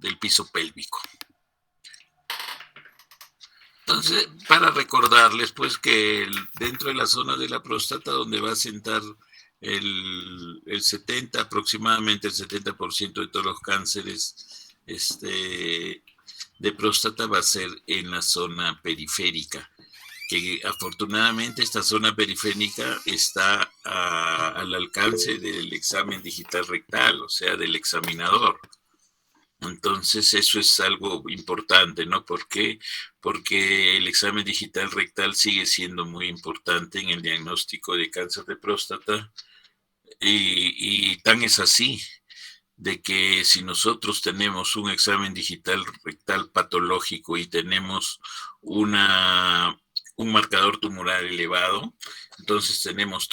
del piso pélvico. Entonces, para recordarles, pues, que dentro de la zona de la próstata, donde va a sentar aproximadamente el 70% de todos los cánceres de próstata va a ser en la zona periférica, que afortunadamente esta zona periférica está al alcance del examen digital rectal, o sea, del examinador. Entonces, eso es algo importante, ¿no? ¿Por qué? Porque el examen digital rectal sigue siendo muy importante en el diagnóstico de cáncer de próstata y tan es así de que si nosotros tenemos un examen digital rectal patológico y tenemos un marcador tumoral elevado, entonces tenemos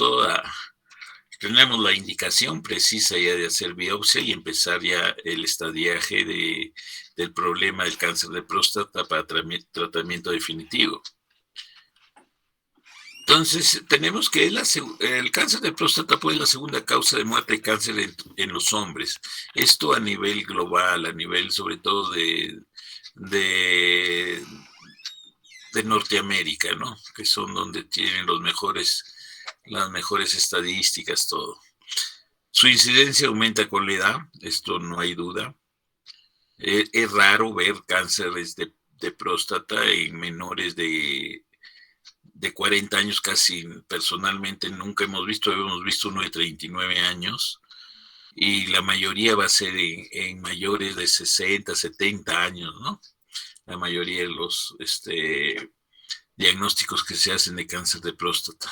la indicación precisa ya de hacer biopsia y empezar ya el estadiaje del problema del cáncer de próstata para tratamiento definitivo. Entonces, tenemos que el cáncer de próstata puede ser la segunda causa de muerte de cáncer en los hombres. Esto a nivel global, a nivel sobre todo de Norteamérica, ¿no? Que son donde tienen las mejores estadísticas, todo. Su incidencia aumenta con la edad, esto no hay duda. Es raro ver cánceres de próstata en menores de 40 años, casi personalmente nunca hemos visto uno de 39 años, y la mayoría va a ser en mayores de 60, 70 años, ¿no? La mayoría de los diagnósticos que se hacen de cáncer de próstata.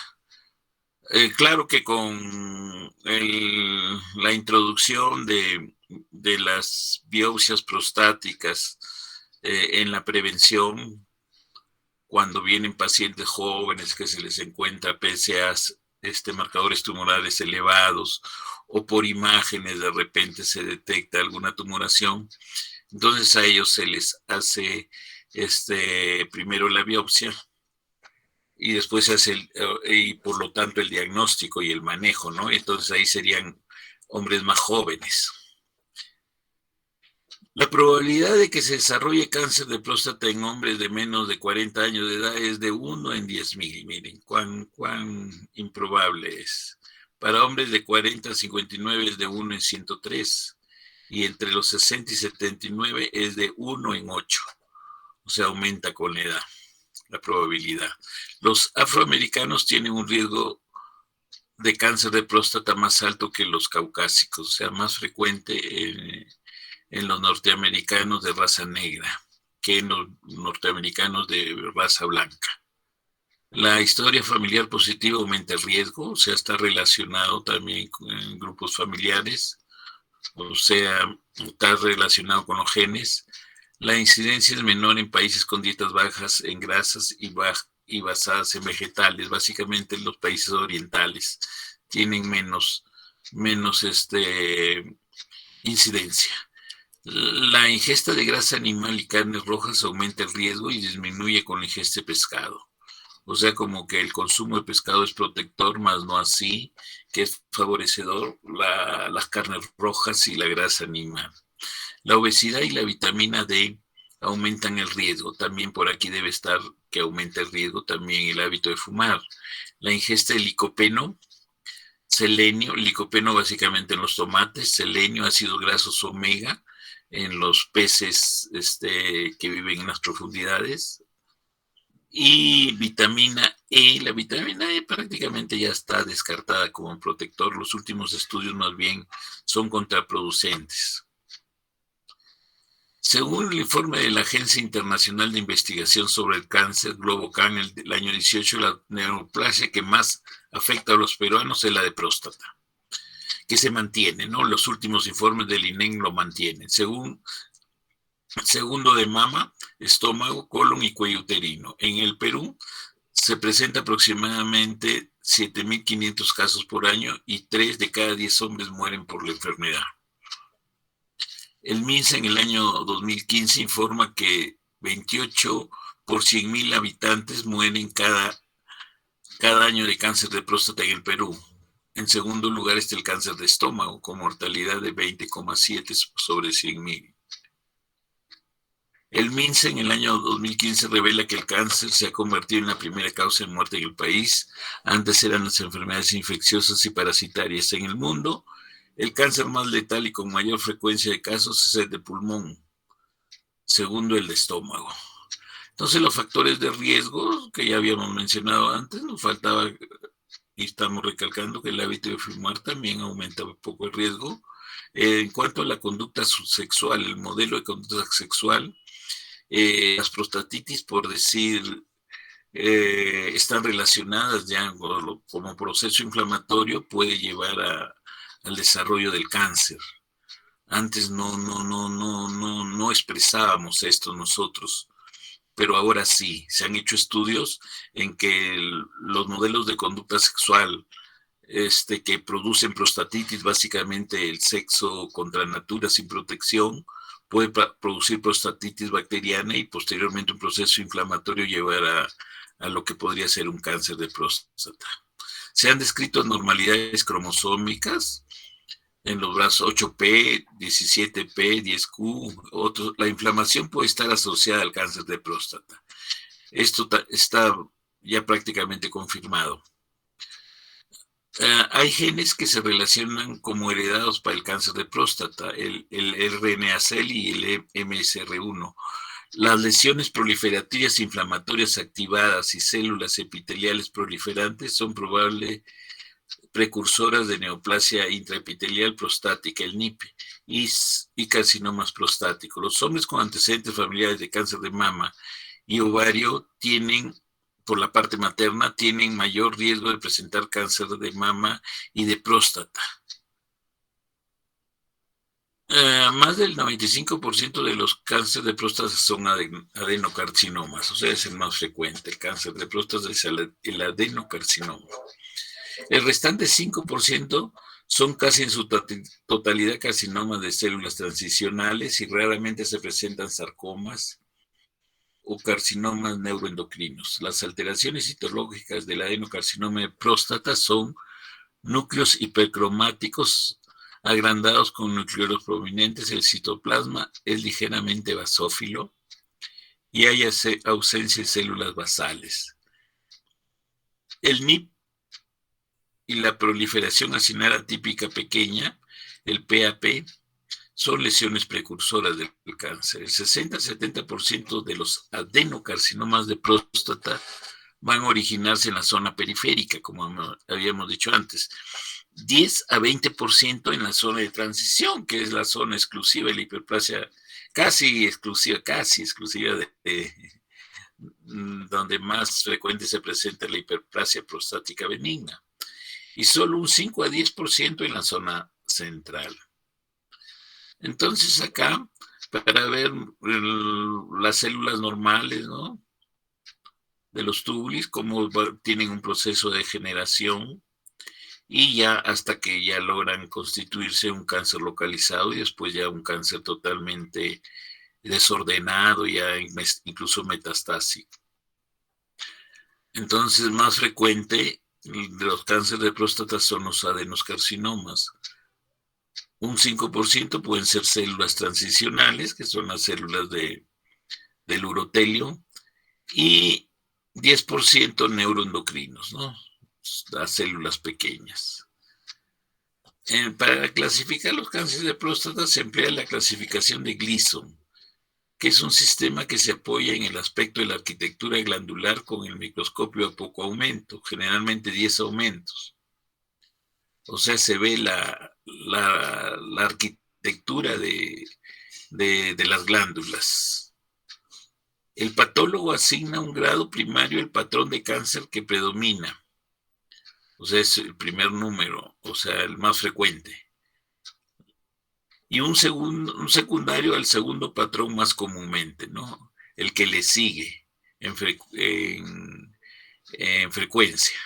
Claro que con la introducción de las biopsias prostáticas en la prevención, cuando vienen pacientes jóvenes que se les encuentra PSAs, marcadores tumorales elevados, o por imágenes de repente se detecta alguna tumoración, entonces a ellos se les hace primero la biopsia y después se hace y por lo tanto el diagnóstico y el manejo, ¿no? Entonces ahí serían hombres más jóvenes. La probabilidad de que se desarrolle cáncer de próstata en hombres de menos de 40 años de edad es de 1 en 10,000. Miren cuán improbable es. Para hombres de 40 a 59 es de 1 en 103. Y entre los 60 y 79 es de 1 en 8. O sea, aumenta con la edad la probabilidad. Los afroamericanos tienen un riesgo de cáncer de próstata más alto que los caucásicos, o sea, más frecuente en los norteamericanos de raza negra que en los norteamericanos de raza blanca. La historia familiar positiva aumenta el riesgo, o sea, está relacionado también en grupos familiares, o sea, está relacionado con los genes. La incidencia es menor en países con dietas bajas en grasas y basadas en vegetales. Básicamente los países orientales tienen menos incidencia. La ingesta de grasa animal y carnes rojas aumenta el riesgo y disminuye con la ingesta de pescado. O sea, como que el consumo de pescado es protector, más no así, que es favorecedor las carnes rojas y la grasa animal. La obesidad y la vitamina D aumentan el riesgo. También por aquí debe estar que aumenta el riesgo también el hábito de fumar. La ingesta de licopeno, selenio, licopeno básicamente en los tomates, selenio, ácidos grasos omega en los peces que viven en las profundidades, y vitamina E. La vitamina E prácticamente ya está descartada como protector. Los últimos estudios más bien son contraproducentes. Según el informe de la Agencia Internacional de Investigación sobre el Cáncer, Globocan, el año 18, la neoplasia que más afecta a los peruanos es la de próstata, que se mantiene, ¿no? Los últimos informes del INEM lo mantienen. Segundo de mama, estómago, colon y cuello uterino. En el Perú se presenta aproximadamente 7,500 casos por año y 3 de cada 10 hombres mueren por la enfermedad. El MINSA en el año 2015 informa que 28 por 100,000 habitantes mueren cada año de cáncer de próstata en el Perú. En segundo lugar está el cáncer de estómago, con mortalidad de 20,7 sobre 100,000. El MINSA en el año 2015 revela que el cáncer se ha convertido en la primera causa de muerte en el país. Antes eran las enfermedades infecciosas y parasitarias. En el mundo, el cáncer más letal y con mayor frecuencia de casos es el de pulmón, segundo el de estómago. Entonces, los factores de riesgo que ya habíamos mencionado antes, nos faltaba y estamos recalcando que el hábito de fumar también aumenta un poco el riesgo. En cuanto a la conducta sexual, el modelo de conducta sexual, las prostatitis, por decir, están relacionadas ya como proceso inflamatorio, puede llevar al desarrollo del cáncer. Antes no expresábamos esto nosotros, pero ahora sí, se han hecho estudios en que los modelos de conducta sexual que producen prostatitis, básicamente el sexo contra natura sin protección, puede producir prostatitis bacteriana y posteriormente un proceso inflamatorio llevar a lo que podría ser un cáncer de próstata. Se han descrito anormalidades cromosómicas en los brazos 8P, 17P, 10Q, otros. La inflamación puede estar asociada al cáncer de próstata. Esto está ya prácticamente confirmado. Hay genes que se relacionan como heredados para el cáncer de próstata, el RNA-cell y el MSR1. Las lesiones proliferativas inflamatorias activadas y células epiteliales proliferantes son probables precursoras de neoplasia intraepitelial prostática, el NIP, y carcinomas prostáticos. Los hombres con antecedentes familiares de cáncer de mama y ovario tienen, por la parte materna, tienen mayor riesgo de presentar cáncer de mama y de próstata. Más del 95% de los cánceres de próstata son adenocarcinomas, o sea, es el más frecuente. El cáncer de próstata es el adenocarcinoma. El restante 5% son casi en su totalidad carcinomas de células transicionales y raramente se presentan sarcomas o carcinomas neuroendocrinos. Las alteraciones citológicas del adenocarcinoma de próstata son núcleos hipercromáticos agrandados con nucleolos prominentes. El citoplasma es ligeramente basófilo y hay ausencia de células basales. El NIP y la proliferación acinar atípica pequeña, el PAP, son lesiones precursoras del cáncer. El 60-70% de los adenocarcinomas de próstata van a originarse en la zona periférica, como habíamos dicho antes. 10-20% en la zona de transición, que es la zona exclusiva de la hiperplasia, casi exclusiva donde más frecuente se presenta la hiperplasia prostática benigna. Y solo un 5-10% en la zona central. Entonces acá, para ver las células normales, ¿no?, de los tubulis, cómo tienen un proceso de generación y ya hasta que ya logran constituirse un cáncer localizado y después ya un cáncer totalmente desordenado, ya incluso metastásico. Entonces, más frecuente de los cánceres de próstata son los adenoscarcinomas. Un 5% pueden ser células transicionales, que son las células del urotelio, y 10% neuroendocrinos, ¿no?, las células pequeñas. Para clasificar los cánceres de próstata se emplea la clasificación de Gleason, que es un sistema que se apoya en el aspecto de la arquitectura glandular con el microscopio a poco aumento, generalmente 10 aumentos. O sea, se ve la arquitectura de las glándulas. El patólogo asigna un grado primario al patrón de cáncer que predomina. O sea, es el primer número, o sea, el más frecuente. Y un secundario al segundo patrón más comúnmente, ¿no?, el que le sigue en frecuencia,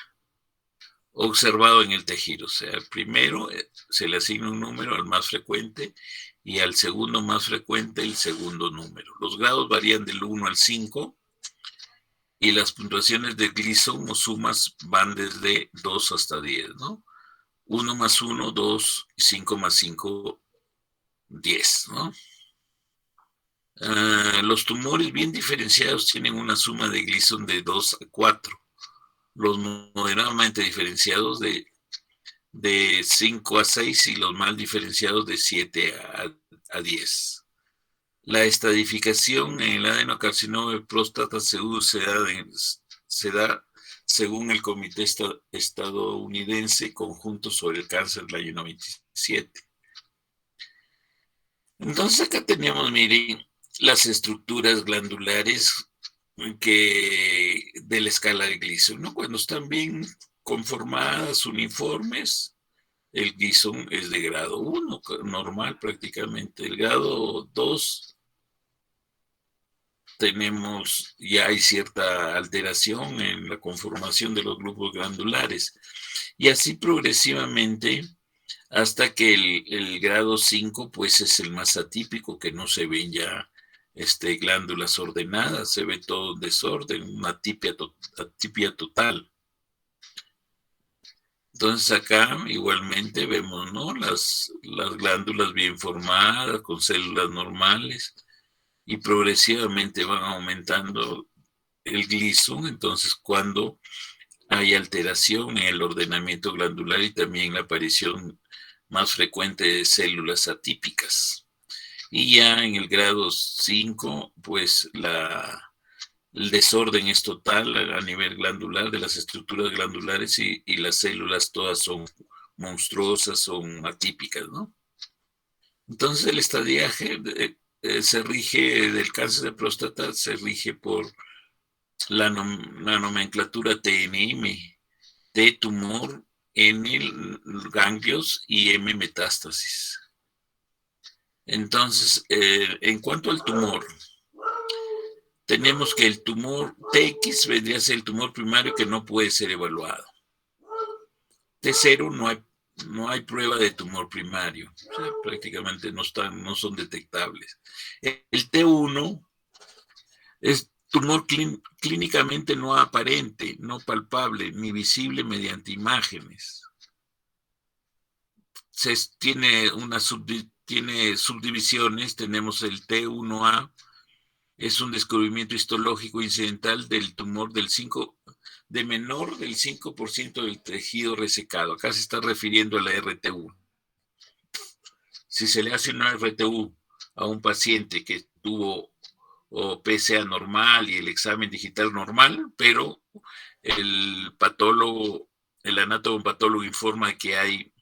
observado en el tejido. O sea, al primero se le asigna un número al más frecuente y al segundo más frecuente el segundo número. Los grados varían del 1 al 5 y las puntuaciones de Gleason o sumas van desde 2 hasta 10, ¿no? 1 más 1, 2, 5 más 5, 10, ¿no? Los tumores bien diferenciados tienen una suma de Gleason de 2 a 4. Los moderadamente diferenciados de 5 a 6 y los mal diferenciados de 7 a 10. La estadificación en el adenocarcinoma de próstata se da según el Comité Estadounidense Conjunto sobre el Cáncer del año 97. Entonces acá tenemos, miren, las estructuras glandulares de la escala de Gleason, ¿no? Cuando están bien conformadas, uniformes, el Gleason es de grado 1, normal prácticamente. El grado 2 ya hay cierta alteración en la conformación de los grupos glandulares. Y así progresivamente hasta que el grado 5 pues es el más atípico, que no se ven ya glándulas ordenadas, se ve todo desorden, una atipia total. Entonces acá igualmente vemos, ¿no?, las glándulas bien formadas, con células normales, y progresivamente van aumentando el Gleason. Entonces cuando hay alteración en el ordenamiento glandular y también la aparición más frecuente de células atípicas. Y ya en el grado 5, pues el desorden es total a nivel glandular de las estructuras glandulares y las células todas son monstruosas, son atípicas, ¿no? Entonces el estadiaje se rige, del cáncer de próstata, se rige por la nomenclatura TNM, T tumor, N ganglios y M metástasis. Entonces, en cuanto al tumor, tenemos que el tumor TX vendría a ser el tumor primario que no puede ser evaluado. T0 no hay prueba de tumor primario, o sea, prácticamente no son detectables. El T1 es tumor clínicamente no aparente, no palpable, ni visible mediante imágenes. Tiene subdivisiones. Tenemos el T1A, es un descubrimiento histológico incidental del tumor de menor del 5% del tejido resecado. Acá se está refiriendo a la RTU. Si se le hace una RTU a un paciente que tuvo PSA normal y el examen digital normal, pero el anatomopatólogo informa que hay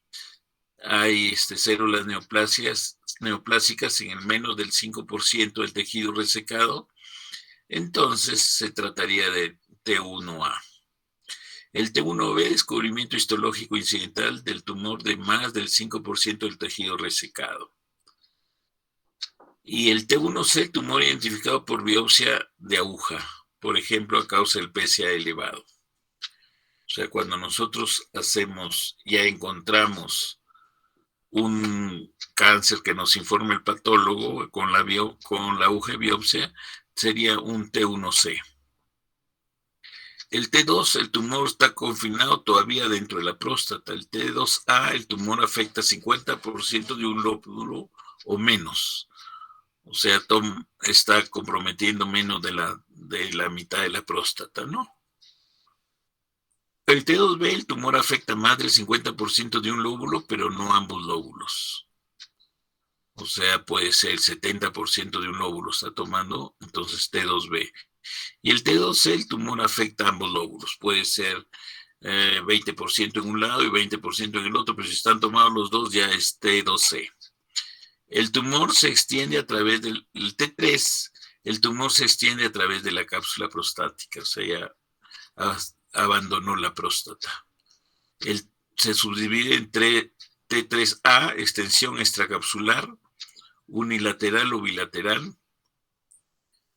células neoplásicas en el menos del 5% del tejido resecado, entonces se trataría de T1A. El T1B, descubrimiento histológico incidental del tumor de más del 5% del tejido resecado. Y el T1C, tumor identificado por biopsia de aguja, por ejemplo, a causa del PSA elevado. O sea, cuando nosotros ya encontramos un cáncer que nos informa el patólogo con la aguja de biopsia, sería un T1C. El T2, el tumor está confinado todavía dentro de la próstata. El T2A, el tumor afecta 50% de un lóbulo o menos. O sea, está comprometiendo menos de la mitad de la próstata, ¿no? El T2B, el tumor afecta más del 50% de un lóbulo, pero no ambos lóbulos. O sea, puede ser el 70% de un lóbulo está tomando, entonces T2B. Y el T2C, el tumor afecta ambos lóbulos. Puede ser 20% en un lado y 20% en el otro, pero si están tomados los dos ya es T2C. El tumor se extiende a través del T3, el tumor se extiende a través de la cápsula prostática, o sea, ya abandonó la próstata. Se subdivide en T3A, extensión extracapsular, unilateral o bilateral,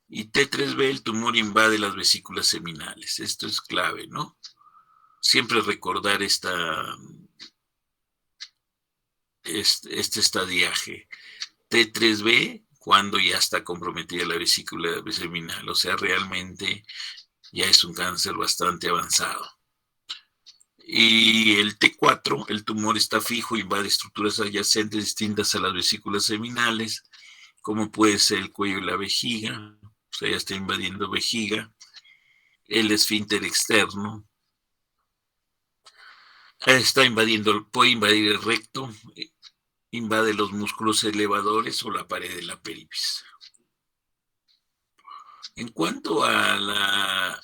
y T3B, el tumor invade las vesículas seminales. Esto es clave, ¿no? Siempre recordar este estadiaje. T3B, cuando ya está comprometida la vesícula seminal, o sea, realmente ya es un cáncer bastante avanzado. Y el T4, el tumor está fijo, invade estructuras adyacentes distintas a las vesículas seminales, como puede ser el cuello y la vejiga, o sea, ya está invadiendo vejiga, el esfínter externo, puede invadir el recto, invade los músculos elevadores o la pared de la pelvis. En cuanto al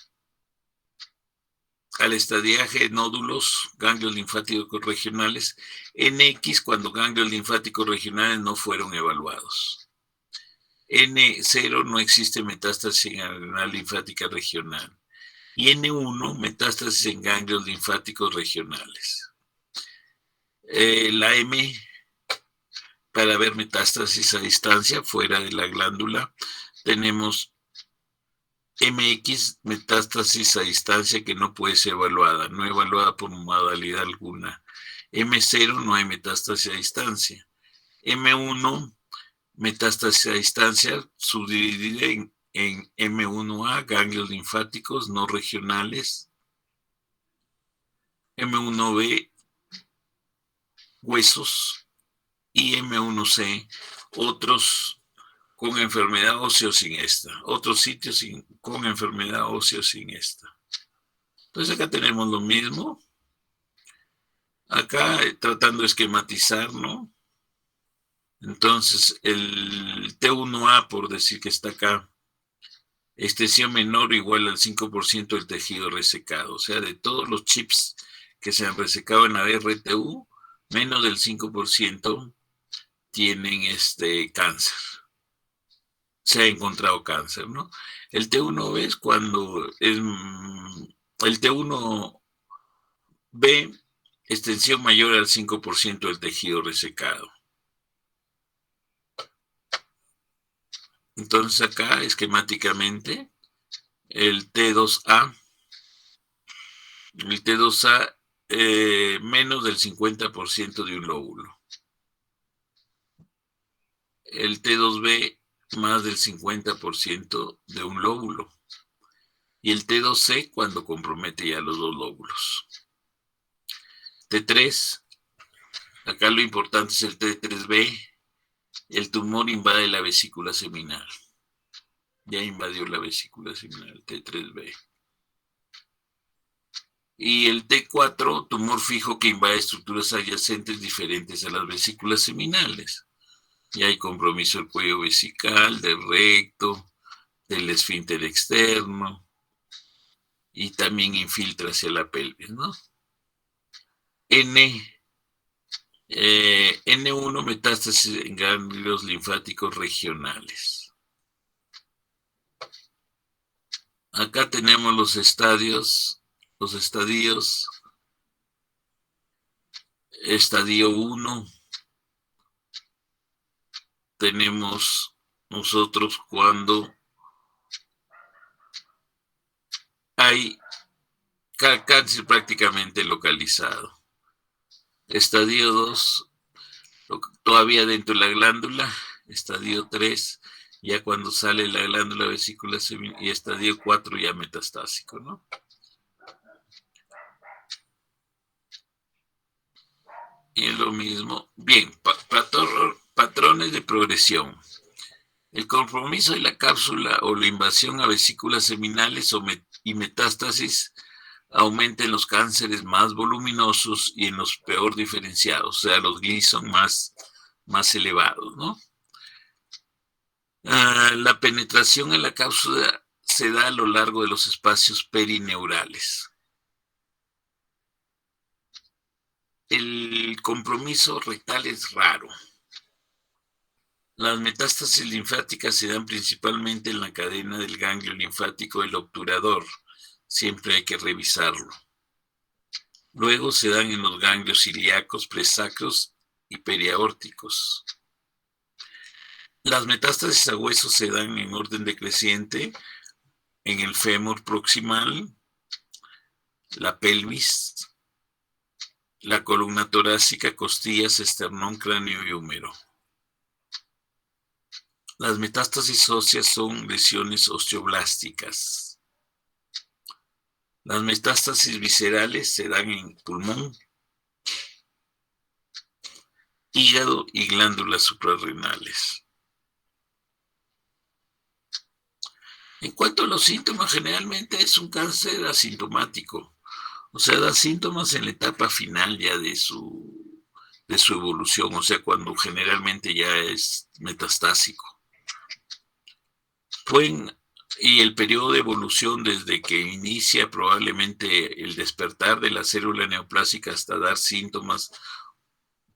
estadiaje de nódulos, ganglios linfáticos regionales, NX cuando ganglios linfáticos regionales no fueron evaluados. N0 no existe metástasis en la linfática regional. Y N1, metástasis en ganglios linfáticos regionales. La M, para ver metástasis a distancia, fuera de la glándula, tenemos MX, metástasis a distancia que no puede ser evaluada, no evaluada por modalidad alguna. M0, no hay metástasis a distancia. M1, metástasis a distancia, subdividida en M1A, ganglios linfáticos no regionales. M1B, huesos. Y M1C, otros con enfermedad óseo sin esta. Otros sitios con enfermedad óseo sin esta. Entonces acá tenemos lo mismo. Acá tratando de esquematizar, ¿no? Entonces el T1A, por decir que está acá, extensión menor o igual al 5% del tejido resecado. O sea, de todos los chips que se han resecado en la RTU, menos del 5% tienen cáncer. Se ha encontrado cáncer, ¿no? El T1B es cuando es el T1B, extensión mayor al 5% del tejido resecado. Entonces acá, esquemáticamente, el T2A, menos del 50% de un lóbulo. El T2B, más del 50% de un lóbulo. Y el T2C, cuando compromete ya los dos lóbulos. T3, acá lo importante es el T3B, el tumor invade la vesícula seminal. Ya invadió la vesícula seminal, T3B. Y el T4, tumor fijo que invade estructuras adyacentes diferentes a las vesículas seminales. Ya hay compromiso del cuello vesical, del recto, del esfínter externo, y también infiltra hacia la pelvis, ¿no? N1, metástasis en ganglios linfáticos regionales. Acá tenemos los estadios. Estadio 1, tenemos nosotros cuando hay cáncer prácticamente localizado. Estadio 2, todavía dentro de la glándula. Estadio 3, ya cuando sale la glándula vesícula seminal. Y estadio 4 ya metastásico, ¿no? Y es lo mismo. Bien, patrones de progresión. El compromiso de la cápsula o la invasión a vesículas seminales y metástasis aumenta en los cánceres más voluminosos y en los peor diferenciados, o sea, los Gleason más elevados, ¿no? La penetración en la cápsula se da a lo largo de los espacios perineurales. El compromiso rectal es raro. Las metástasis linfáticas se dan principalmente en la cadena del ganglio linfático del obturador. Siempre hay que revisarlo. Luego se dan en los ganglios ilíacos, presacros y periaórticos. Las metástasis a huesos se dan en orden decreciente en el fémur proximal, la pelvis, la columna torácica, costillas, esternón, cráneo y húmero. Las metástasis óseas son lesiones osteoblásticas. Las metástasis viscerales se dan en pulmón, hígado y glándulas suprarrenales. En cuanto a los síntomas, generalmente es un cáncer asintomático, o sea, da síntomas en la etapa final ya de su evolución, o sea, cuando generalmente ya es metastásico. Pueden, y el periodo de evolución desde que inicia probablemente el despertar de la célula neoplásica hasta dar síntomas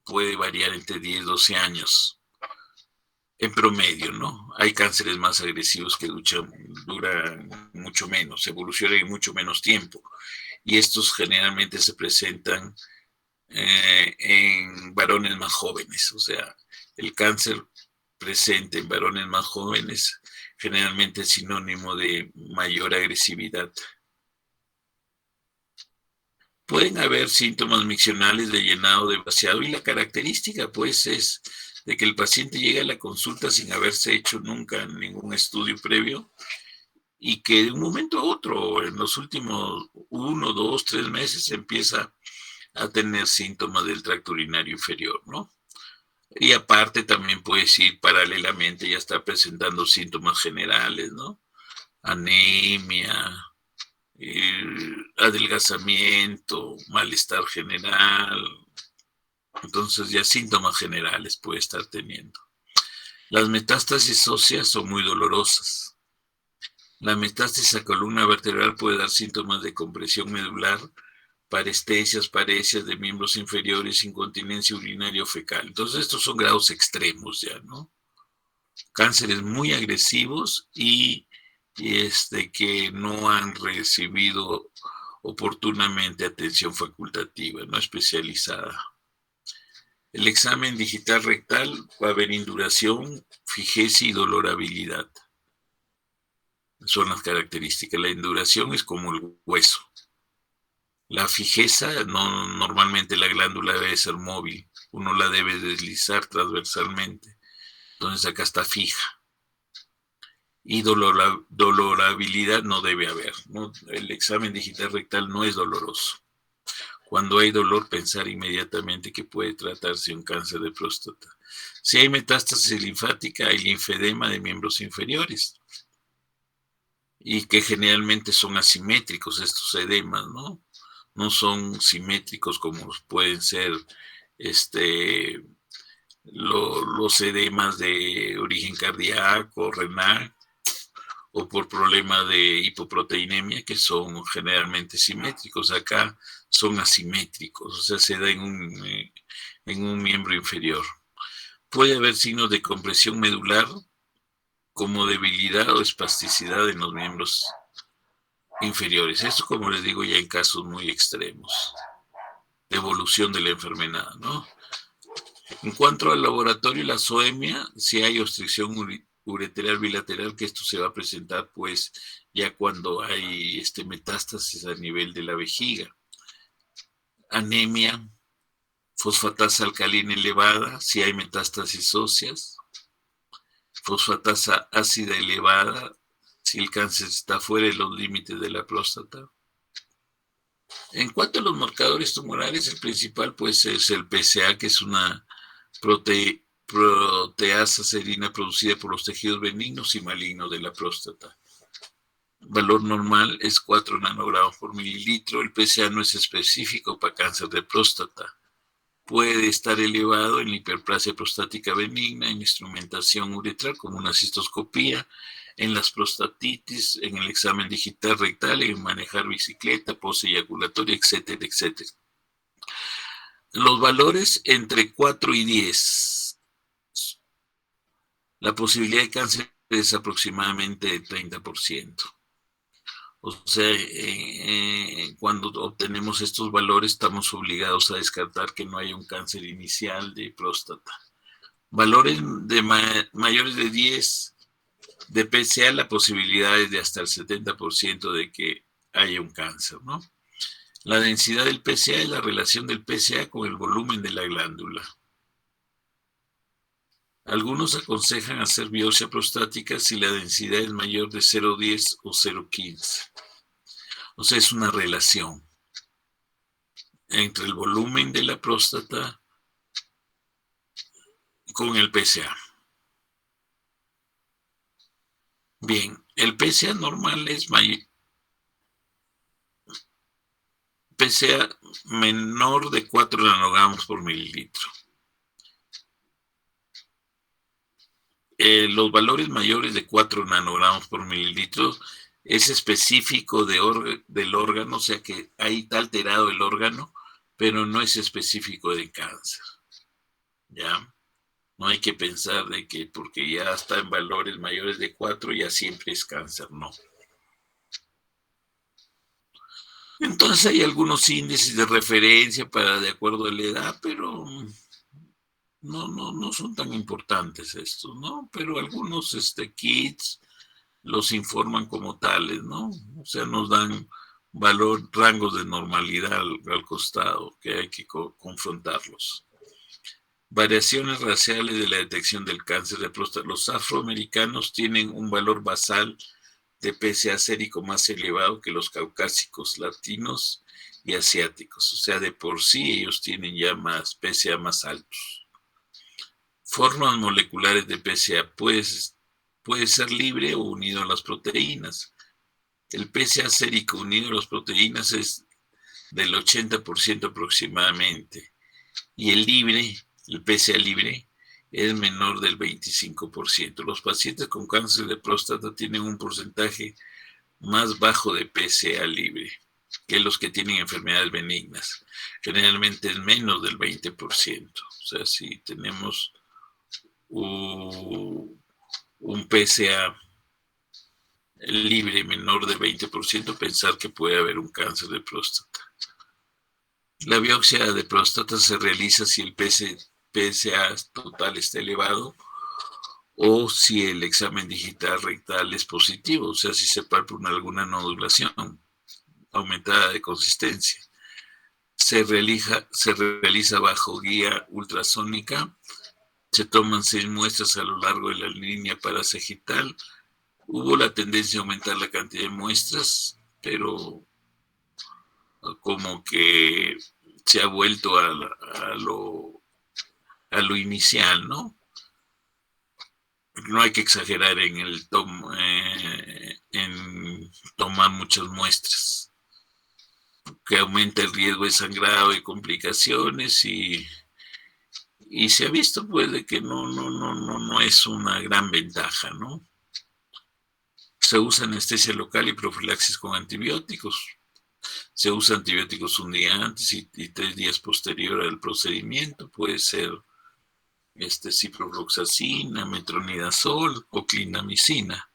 puede variar entre 10 y 12 años. En promedio, ¿no? Hay cánceres más agresivos que duran mucho menos, evolucionan en mucho menos tiempo. Y estos generalmente se presentan en varones más jóvenes. O sea, el cáncer presente en varones más jóvenes generalmente es sinónimo de mayor agresividad. Pueden haber síntomas miccionales de llenado de vaciado y la característica pues es de que el paciente llega a la consulta sin haberse hecho nunca ningún estudio previo y que de un momento a otro, en los últimos 1, 2, 3 meses empieza a tener síntomas del tracto urinario inferior, ¿no? Y aparte también puede ir paralelamente, ya está presentando síntomas generales, ¿no? Anemia, adelgazamiento, malestar general, entonces ya síntomas generales puede estar teniendo. Las metástasis óseas son muy dolorosas. La metástasis a columna vertebral puede dar síntomas de compresión medular, parestesias, parecias de miembros inferiores, incontinencia urinaria o fecal. Entonces estos son grados extremos ya, ¿no? Cánceres muy agresivos y que no han recibido oportunamente atención facultativa, no especializada. El examen digital rectal va a haber induración, fijeza y dolorabilidad. Son las características. La induración es como el hueso. La fijeza, no, normalmente la glándula debe ser móvil. Uno la debe deslizar transversalmente. Entonces acá está fija. Y dolorabilidad no debe haber, ¿no? El examen digital rectal no es doloroso. Cuando hay dolor, pensar inmediatamente que puede tratarse de un cáncer de próstata. Si hay metástasis linfática, hay linfedema de miembros inferiores y que generalmente son asimétricos estos edemas, ¿no? No son simétricos como pueden ser los edemas de origen cardíaco, renal, o por problema de hipoproteinemia, que son generalmente simétricos. Acá son asimétricos, o sea, se da en un miembro inferior. Puede haber signos de compresión medular, como debilidad o espasticidad en los miembros inferiores. Esto, como les digo, ya en casos muy extremos de evolución de la enfermedad, ¿no? En cuanto al laboratorio y la zoemia, si hay obstrucción ureteral bilateral, que esto se va a presentar pues ya cuando hay metástasis a nivel de la vejiga. Anemia, fosfatasa alcalina elevada, si hay metástasis óseas. Fosfatasa ácida elevada, si el cáncer está fuera de los límites de la próstata. En cuanto a los marcadores tumorales, el principal pues es el PSA, que es una proteasa serina producida por los tejidos benignos y malignos de la próstata. Valor normal es 4 nanogramos por mililitro. El PSA no es específico para cáncer de próstata. Puede estar elevado en la hiperplasia prostática benigna, en instrumentación uretral como una cistoscopía, en las prostatitis, en el examen digital rectal, en manejar bicicleta, pose eyaculatoria, etcétera, etcétera. Los valores entre 4 y 10. La posibilidad de cáncer es aproximadamente el 30%. O sea, cuando obtenemos estos valores estamos obligados a descartar que no haya un cáncer inicial de próstata. Valores de mayores de 10 de PSA, la posibilidad es de hasta el 70% de que haya un cáncer, ¿no? La densidad del PSA es la relación del PSA con el volumen de la glándula. Algunos aconsejan hacer biopsia prostática si la densidad es mayor de 0,10 o 0,15. O sea, es una relación entre el volumen de la próstata con el PSA. Bien, el PSA normal es PSA menor de 4 nanogramos por mililitro. Los valores mayores de 4 nanogramos por mililitro es específico del órgano, o sea que ahí está alterado el órgano, pero no es específico de cáncer. ¿Ya? No hay que pensar de que porque ya está en valores mayores de 4 ya siempre es cáncer, no. Entonces hay algunos índices de referencia para de acuerdo a la edad, pero no son tan importantes estos, ¿no? Pero algunos kits los informan como tales, ¿no? O sea, nos dan rangos de normalidad al costado, que hay que confrontarlos. Variaciones raciales de la detección del cáncer de próstata. Los afroamericanos tienen un valor basal de PSA sérico más elevado que los caucásicos, latinos y asiáticos. O sea, de por sí ellos tienen ya más PSA más altos. Formas moleculares de PSA puede ser libre o unido a las proteínas. El PSA sérico unido a las proteínas es del 80% aproximadamente. Y el PSA libre, es menor del 25%. Los pacientes con cáncer de próstata tienen un porcentaje más bajo de PSA libre que los que tienen enfermedades benignas. Generalmente es menos del 20%. O sea, si tenemos un PSA libre menor del 20%, pensar que puede haber un cáncer de próstata. La biopsia de próstata se realiza si el PSA total está elevado o si el examen digital rectal es positivo, o sea, si se palpa alguna nodulación aumentada de consistencia. Se realiza bajo guía ultrasónica, se toman 6 muestras a lo largo de la línea parasagital. Hubo la tendencia a aumentar la cantidad de muestras, pero como que se ha vuelto a lo inicial, ¿no? No hay que exagerar en tomar muchas muestras, que aumenta el riesgo de sangrado y complicaciones y se ha visto pues de que no es una gran ventaja, ¿no? Se usa anestesia local y profilaxis con antibióticos. Se usa antibióticos un día antes y 3 días posterior al procedimiento. Puede ser ciprofloxacina, metronidazol o clindamicina.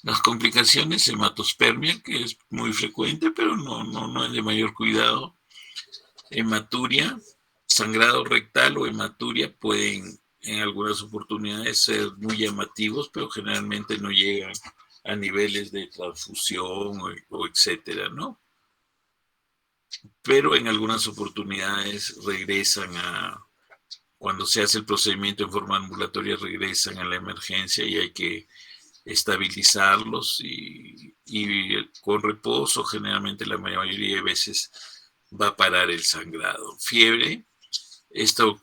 Las complicaciones, hematospermia, que es muy frecuente, pero no es de mayor cuidado. Hematuria, sangrado rectal o hematuria pueden en algunas oportunidades ser muy llamativos, pero generalmente no llegan a niveles de transfusión o etcétera, ¿no? Pero en algunas oportunidades cuando se hace el procedimiento en forma ambulatoria, regresan a la emergencia y hay que estabilizarlos y con reposo, generalmente la mayoría de veces va a parar el sangrado. Fiebre, esto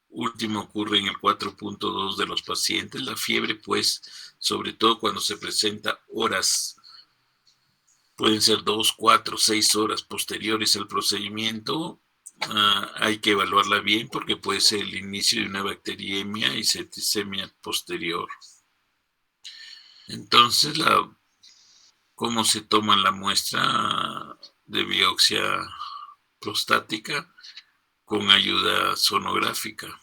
último ocurre en el 4.2 de los pacientes. La fiebre, pues, sobre todo cuando se presenta horas, pueden ser 2, 4, 6 horas posteriores al procedimiento. Hay que evaluarla bien porque puede ser el inicio de una bacteriemia y septicemia posterior. Entonces, ¿cómo se toma la muestra de biopsia prostática? Con ayuda sonográfica.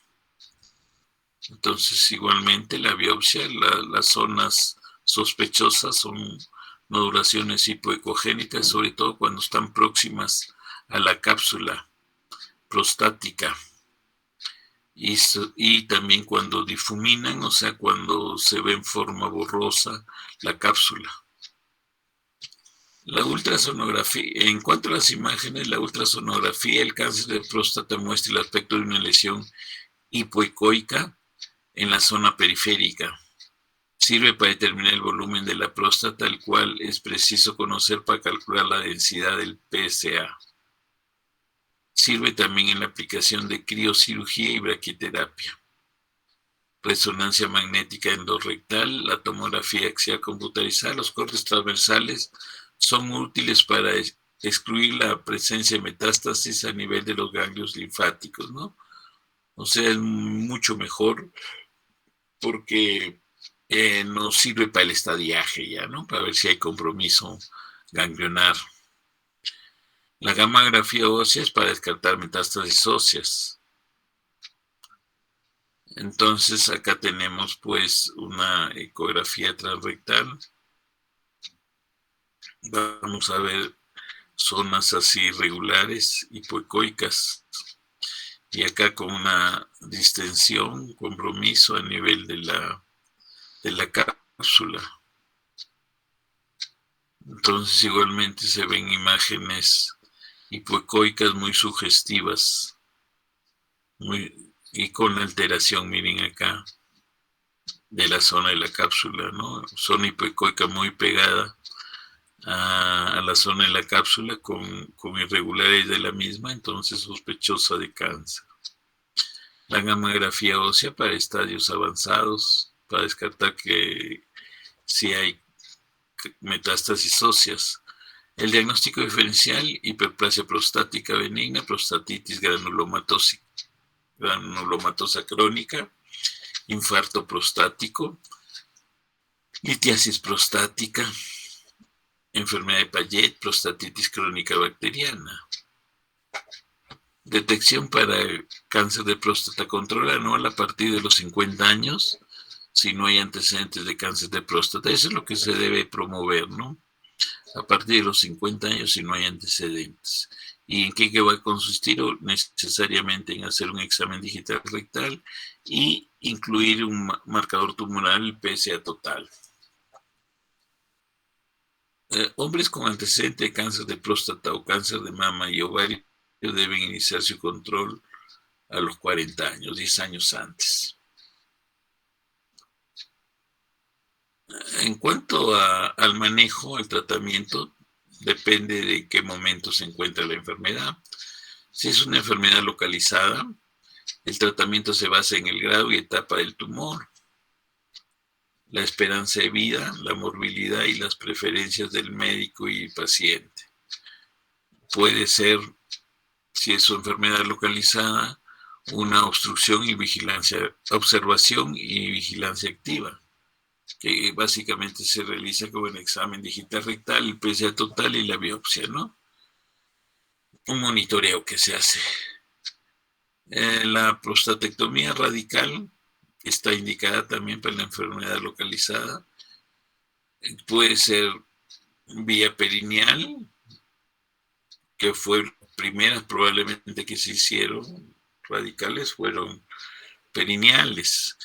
Entonces, igualmente, la biopsia, las zonas sospechosas son nodulaciones hipoecogénicas, sobre todo cuando están próximas a la cápsula prostática. Y también cuando difuminan, o sea, cuando se ve en forma borrosa la cápsula. La ultrasonografía, en cuanto a las imágenes, la ultrasonografía, el cáncer de próstata muestra el aspecto de una lesión hipoecoica en la zona periférica. Sirve para determinar el volumen de la próstata, el cual es preciso conocer para calcular la densidad del PSA. Sirve también en la aplicación de criocirugía y braquiterapia. resonancia magnética endorrectal, la tomografía axial computarizada. Los cortes transversales son útiles para excluir la presencia de metástasis a nivel de los ganglios linfáticos, ¿no? O sea, es mucho mejor porque nos sirve para el estadiaje ya, ¿no? Para ver si hay compromiso ganglionar. La gammagrafía ósea es para descartar metástasis óseas. Entonces acá tenemos pues una ecografía transrectal. Vamos a ver zonas así irregulares, hipoecoicas, y acá con una distensión, compromiso a nivel de la cápsula. Entonces igualmente se ven imágenes hipoecoicas muy sugestivas, y con alteración, miren acá, de la zona de la cápsula, ¿no? Zona hipoecoica muy pegada a la zona de la cápsula con irregularidades de la misma, entonces sospechosa de cáncer. La gammagrafía ósea para estadios avanzados, para descartar que si hay metástasis óseas. El diagnóstico diferencial: hiperplasia prostática benigna, prostatitis granulomatosa crónica, infarto prostático, litiasis prostática, enfermedad de Payet, prostatitis crónica bacteriana. Detección para cáncer de próstata: control anual a partir de los 50 años, si no hay antecedentes de cáncer de próstata. Eso es lo que se debe promover, ¿no? A partir de los 50 años, si no hay antecedentes. ¿Y en qué va a consistir? Necesariamente en hacer un examen digital rectal y incluir un marcador tumoral PSA total. Hombres con antecedente de cáncer de próstata o cáncer de mama y ovario deben iniciar su control a los 40 años, 10 años antes. En cuanto al manejo, el tratamiento depende de qué momento se encuentra la enfermedad. Si es una enfermedad localizada, el tratamiento se basa en el grado y etapa del tumor, la esperanza de vida, la morbilidad y las preferencias del médico y paciente. Puede ser, si es una enfermedad localizada, una obstrucción y vigilancia, observación y vigilancia activa, que básicamente se realiza con el examen digital rectal, el PSA total y la biopsia, ¿no? Un monitoreo que se hace. La prostatectomía radical está indicada también para la enfermedad localizada. Puede ser vía perineal, que fue primeras probablemente que se hicieron radicales, fueron perineales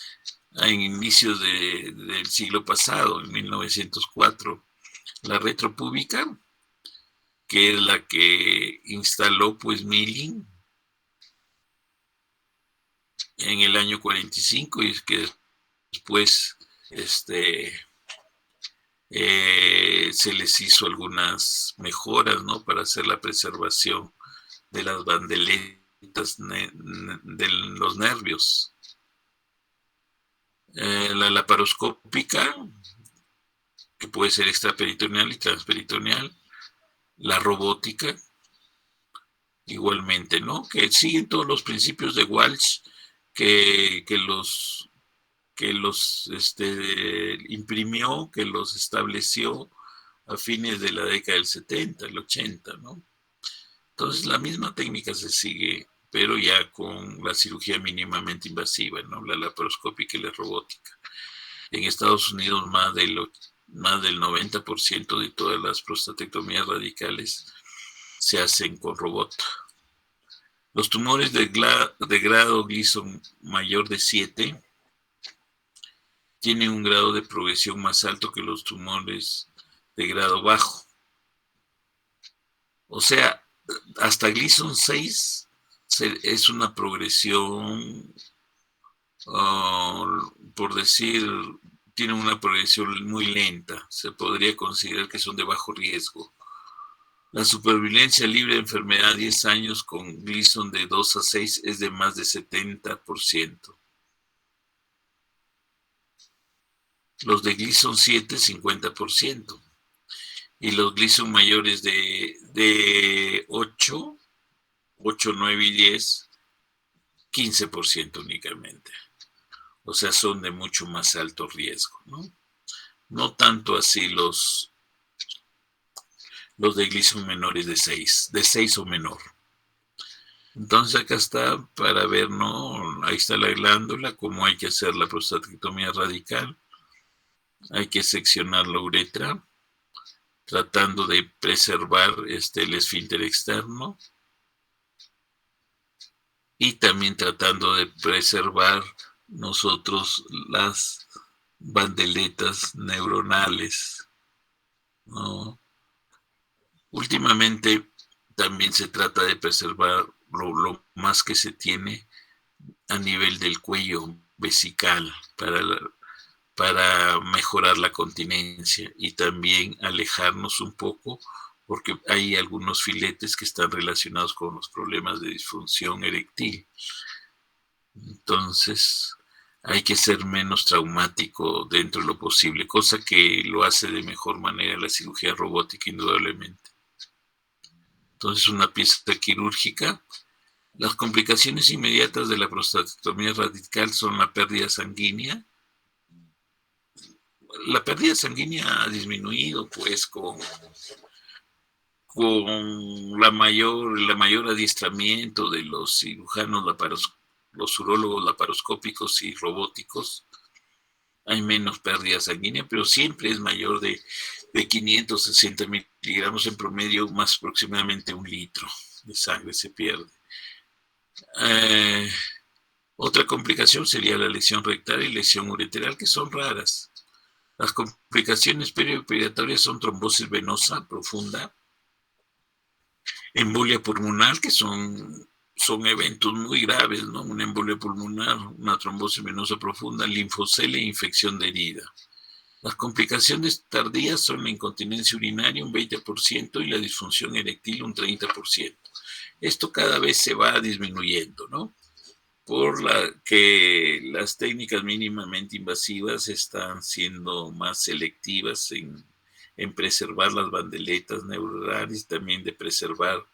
a inicios del siglo pasado, en 1904. La retropúbica, que es la que instaló pues Milling en el año 45, y es que después se les hizo algunas mejoras, ¿no? Para hacer la preservación de las bandeletas de los nervios. La laparoscópica, que puede ser extraperitoneal y transperitoneal. La robótica, igualmente, ¿no? Que siguen todos los principios de Walsh que los imprimió, que los estableció a fines de la década del 70, el 80, ¿no? Entonces la misma técnica se sigue, pero ya con la cirugía mínimamente invasiva, ¿no? La laparoscópica y la robótica. En Estados Unidos más del 90% de todas las prostatectomías radicales se hacen con robot. Los tumores de grado Gleason mayor de 7 tienen un grado de progresión más alto que los tumores de grado bajo. O sea, hasta Gleason 6 es una progresión, por decir, tienen una progresión muy lenta. Se podría considerar que son de bajo riesgo. La supervivencia libre de enfermedad a 10 años con Gleason de 2 a 6 es de más de 70%. Los de Gleason 7, 50%. Y los Gleason mayores de 8, 9 y 10, 15% únicamente. O sea, son de mucho más alto riesgo, ¿no? No tanto así los de Gleason menores de 6 o menor. Entonces acá está para ver, ¿no? Ahí está la glándula, cómo hay que hacer la prostatectomía radical. Hay que seccionar la uretra, tratando de preservar el esfínter externo y también tratando de preservar nosotros las bandeletas neuronales, ¿no? Últimamente también se trata de preservar lo más que se tiene a nivel del cuello vesical para mejorar la continencia y también alejarnos un poco porque hay algunos filetes que están relacionados con los problemas de disfunción eréctil. Entonces, hay que ser menos traumático dentro de lo posible, cosa que lo hace de mejor manera la cirugía robótica, indudablemente. Entonces, una pieza quirúrgica. Las complicaciones inmediatas de la prostatectomía radical son la pérdida sanguínea. La pérdida sanguínea ha disminuido, pues, con la mayor adiestramiento de los cirujanos los urólogos laparoscópicos y robóticos. Hay menos pérdida sanguínea, pero siempre es mayor de 560 miligramos en promedio, más aproximadamente 1 litro de sangre se pierde. Otra complicación sería la lesión rectal y lesión ureteral, que son raras. Las complicaciones perioperatorias son trombosis venosa profunda, embolia pulmonar, que son eventos muy graves, ¿no? Una embolia pulmonar, una trombosis venosa profunda, linfocelia e infección de herida. Las complicaciones tardías son la incontinencia urinaria un 20% y la disfunción eréctil un 30%. Esto cada vez se va disminuyendo, ¿no? Por que las técnicas mínimamente invasivas están siendo más selectivas en preservar las bandeletas neuronales, también de preservar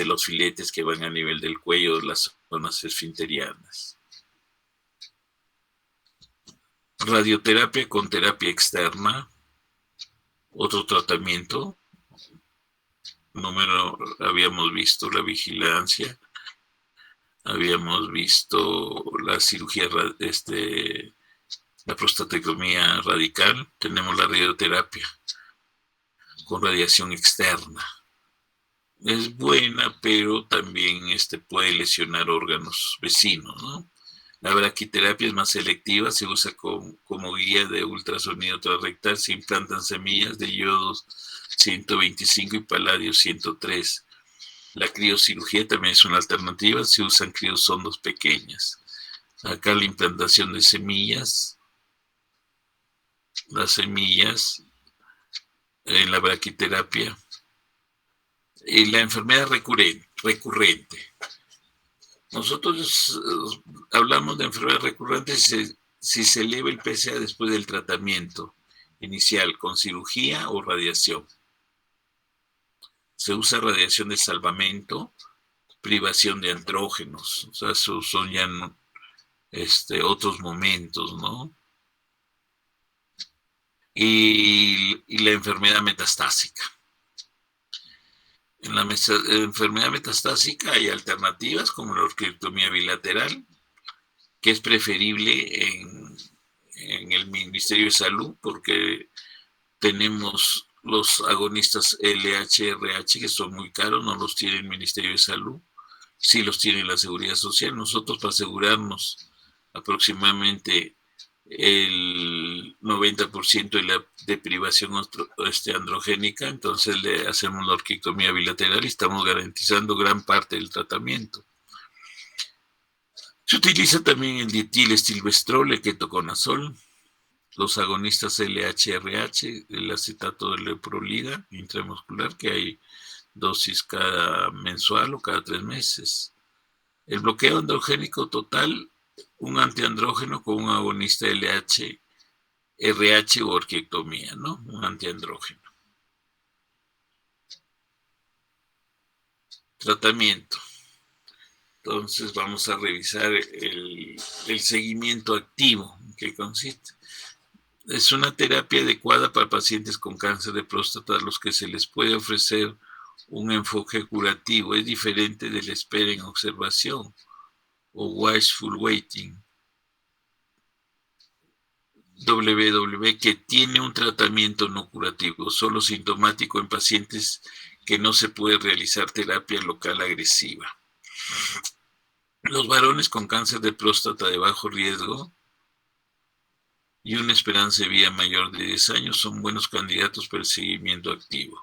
los filetes que van a nivel del cuello, las zonas esfinterianas. Radioterapia con terapia externa, otro tratamiento. Habíamos visto la vigilancia, habíamos visto la cirugía, la prostatectomía radical, tenemos la radioterapia con radiación externa. Es buena, pero también puede lesionar órganos vecinos, ¿no? La braquiterapia es más selectiva, se usa como guía de ultrasonido transrectal, se implantan semillas de yodo 125 y paladio 103. La criocirugía también es una alternativa, se usan criosondos pequeñas. Acá la implantación de semillas, las semillas en la braquiterapia. Y la enfermedad recurrente. Nosotros hablamos de enfermedad recurrente si se eleva el PSA después del tratamiento inicial con cirugía o radiación. Se usa radiación de salvamento, privación de andrógenos, o sea, son ya otros momentos, ¿no? Y la enfermedad metastásica. En la enfermedad metastásica hay alternativas como la orquiectomía bilateral, que es preferible en el Ministerio de Salud porque tenemos los agonistas LH-RH que son muy caros, no los tiene el Ministerio de Salud, sí los tiene la Seguridad Social. Nosotros, para asegurarnos aproximadamente el 90% de la deprivación androgénica, entonces le hacemos la orquiectomía bilateral y estamos garantizando gran parte del tratamiento. Se utiliza también el dietilestilbestrol, el ketoconazol, los agonistas LH-RH, el acetato de leprolida intramuscular, que hay dosis cada mensual o cada 3 meses. El bloqueo androgénico total, un antiandrógeno con un agonista LH RH o orquiectomía, ¿no? Un antiandrógeno. Tratamiento. Entonces vamos a revisar el seguimiento activo, que consiste. Es una terapia adecuada para pacientes con cáncer de próstata a los que se les puede ofrecer un enfoque curativo. Es diferente de la espera en observación o watchful waiting. que tiene un tratamiento no curativo, solo sintomático en pacientes que no se puede realizar terapia local agresiva. Los varones con cáncer de próstata de bajo riesgo y una esperanza de vida mayor de 10 años son buenos candidatos para el seguimiento activo.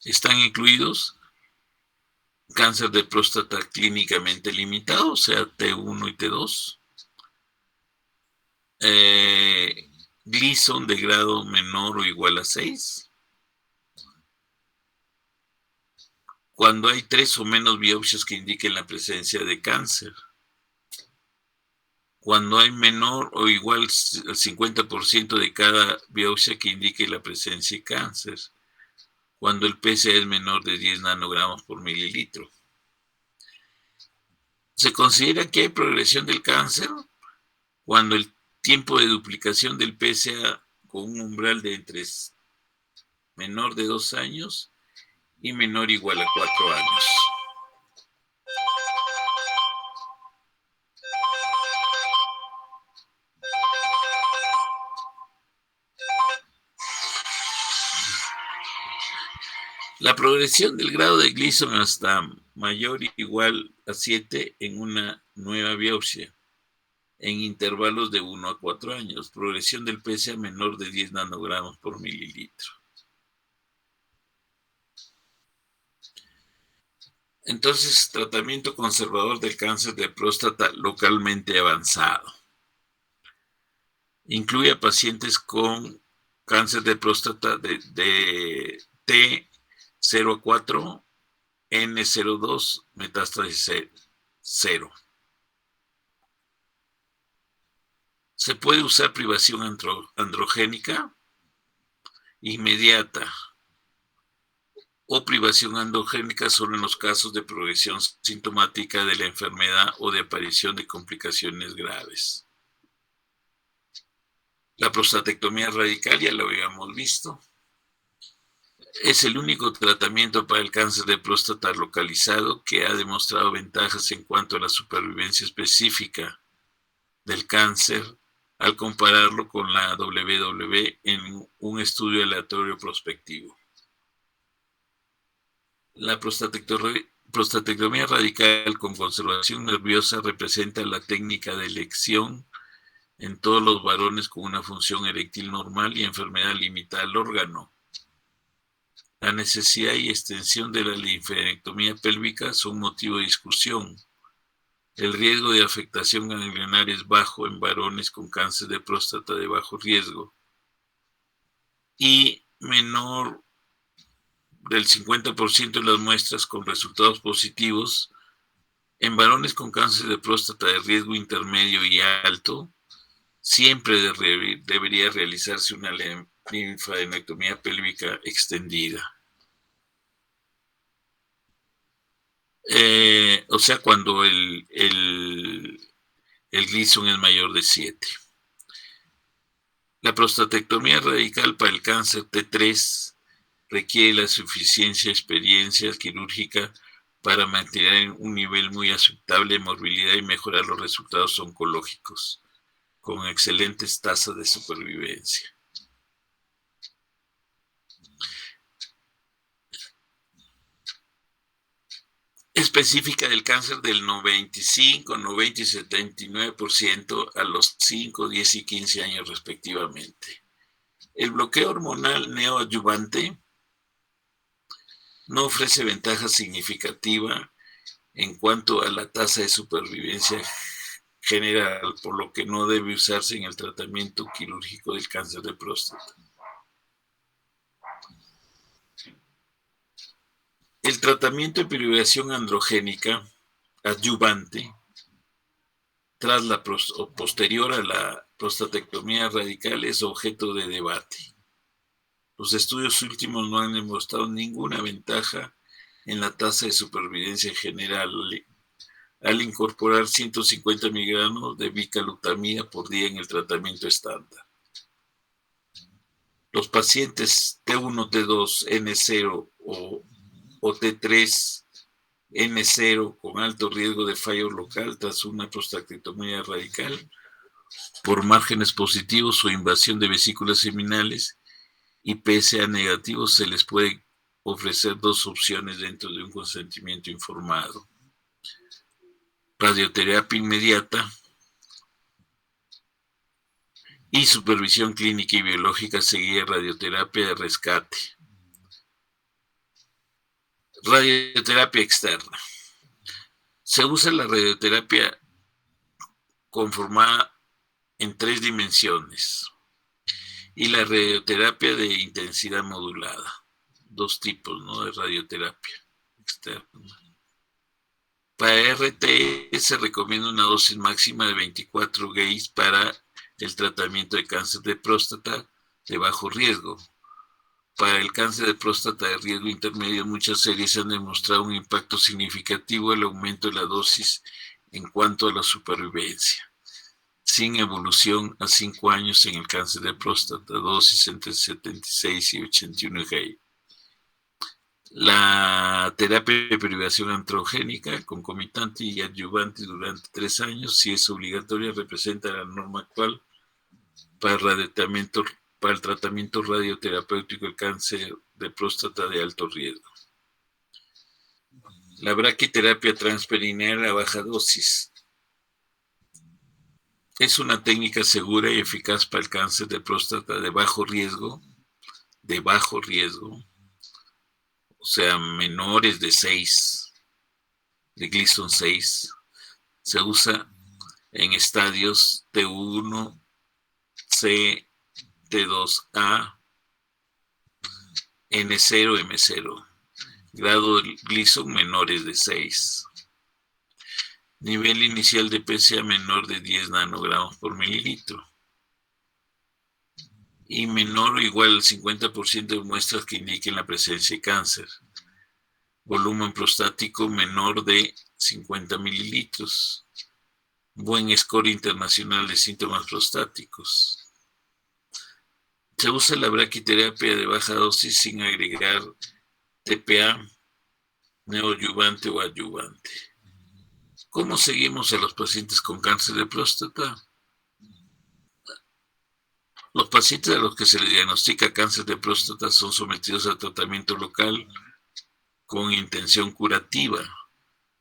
Están incluidos cáncer de próstata clínicamente limitado, o sea, T1 y T2, Gleason de grado menor o igual a 6, cuando hay 3 o menos biopsias que indiquen la presencia de cáncer, cuando hay menor o igual al 50% de cada biopsia que indique la presencia de cáncer, cuando el PSA es menor de 10 nanogramos por mililitro. Se considera que hay progresión del cáncer cuando el tiempo de duplicación del PSA con un umbral de entre menor de 2 años y menor o igual a 4 años. La progresión del grado de Gleason hasta mayor o igual a 7 en una nueva biopsia, en intervalos de 1 a 4 años. Progresión del PSA menor de 10 nanogramos por mililitro. Entonces, tratamiento conservador del cáncer de próstata localmente avanzado. Incluye a pacientes con cáncer de próstata de T0 a 4, N02, metástasis 0. Se puede usar privación androgénica inmediata o privación androgénica solo en los casos de progresión sintomática de la enfermedad o de aparición de complicaciones graves. La prostatectomía radical ya lo habíamos visto. Es el único tratamiento para el cáncer de próstata localizado que ha demostrado ventajas en cuanto a la supervivencia específica del cáncer al compararlo con la WW en un estudio aleatorio prospectivo. La prostatectomía radical con conservación nerviosa representa la técnica de elección en todos los varones con una función eréctil normal y enfermedad limitada al órgano. La necesidad y extensión de la linfadenectomía pélvica son motivo de discusión. El riesgo de afectación ganglionar es bajo en varones con cáncer de próstata de bajo riesgo y menor del 50% de las muestras con resultados positivos. En varones con cáncer de próstata de riesgo intermedio y alto, siempre debería realizarse una linfadenectomía pélvica extendida. O sea, cuando el Gleason es mayor de 7. La prostatectomía radical para el cáncer T3 requiere la suficiente experiencia quirúrgica para mantener un nivel muy aceptable de morbilidad y mejorar los resultados oncológicos, con excelentes tasas de supervivencia. Específica del cáncer del 95, 90 y 79% a los 5, 10 y 15 años respectivamente. El bloqueo hormonal neoadyuvante no ofrece ventaja significativa en cuanto a la tasa de supervivencia general, por lo que no debe usarse en el tratamiento quirúrgico del cáncer de próstata. El tratamiento de privación androgénica adyuvante tras o posterior a la prostatectomía radical es objeto de debate. Los estudios últimos no han demostrado ninguna ventaja en la tasa de supervivencia general al incorporar 150 miligramos de bicalutamida por día en el tratamiento estándar. Los pacientes T1, T2, N0 o T3, N0 con alto riesgo de fallo local tras una prostatectomía radical por márgenes positivos o invasión de vesículas seminales y PSA negativos, se les puede ofrecer dos opciones dentro de un consentimiento informado: radioterapia inmediata y supervisión clínica y biológica seguida de radioterapia de rescate. Radioterapia externa. Se usa la radioterapia conformada en 3 dimensiones y la radioterapia de intensidad modulada. 2 tipos, ¿no?, de radioterapia externa. Para RT se recomienda una dosis máxima de 24 Gauss para el tratamiento de cáncer de próstata de bajo riesgo. Para el cáncer de próstata de riesgo intermedio, muchas series han demostrado un impacto significativo al aumento de la dosis en cuanto a la supervivencia, sin evolución a 5 años en el cáncer de próstata, dosis entre 76 y 81 Gauss. La terapia de privación androgénica concomitante y adyuvante durante 3 años, si es obligatoria, representa la norma actual para el tratamiento radioterapéutico del cáncer de próstata de alto riesgo. La braquiterapia transperineal a baja dosis es una técnica segura y eficaz para el cáncer de próstata de bajo riesgo, o sea, menores de 6, de Gleason 6. Se usa en estadios T1, C, T2A, N0, M0. Grado de Gleason menores de 6. Nivel inicial de PSA menor de 10 nanogramos por mililitro. Y menor o igual al 50% de muestras que indiquen la presencia de cáncer. Volumen prostático menor de 50 mililitros. Buen score internacional de síntomas prostáticos. Se usa la braquiterapia de baja dosis sin agregar TPA, neoadyuvante o adyuvante. ¿Cómo seguimos a los pacientes con cáncer de próstata? Los pacientes a los que se les diagnostica cáncer de próstata son sometidos a tratamiento local con intención curativa.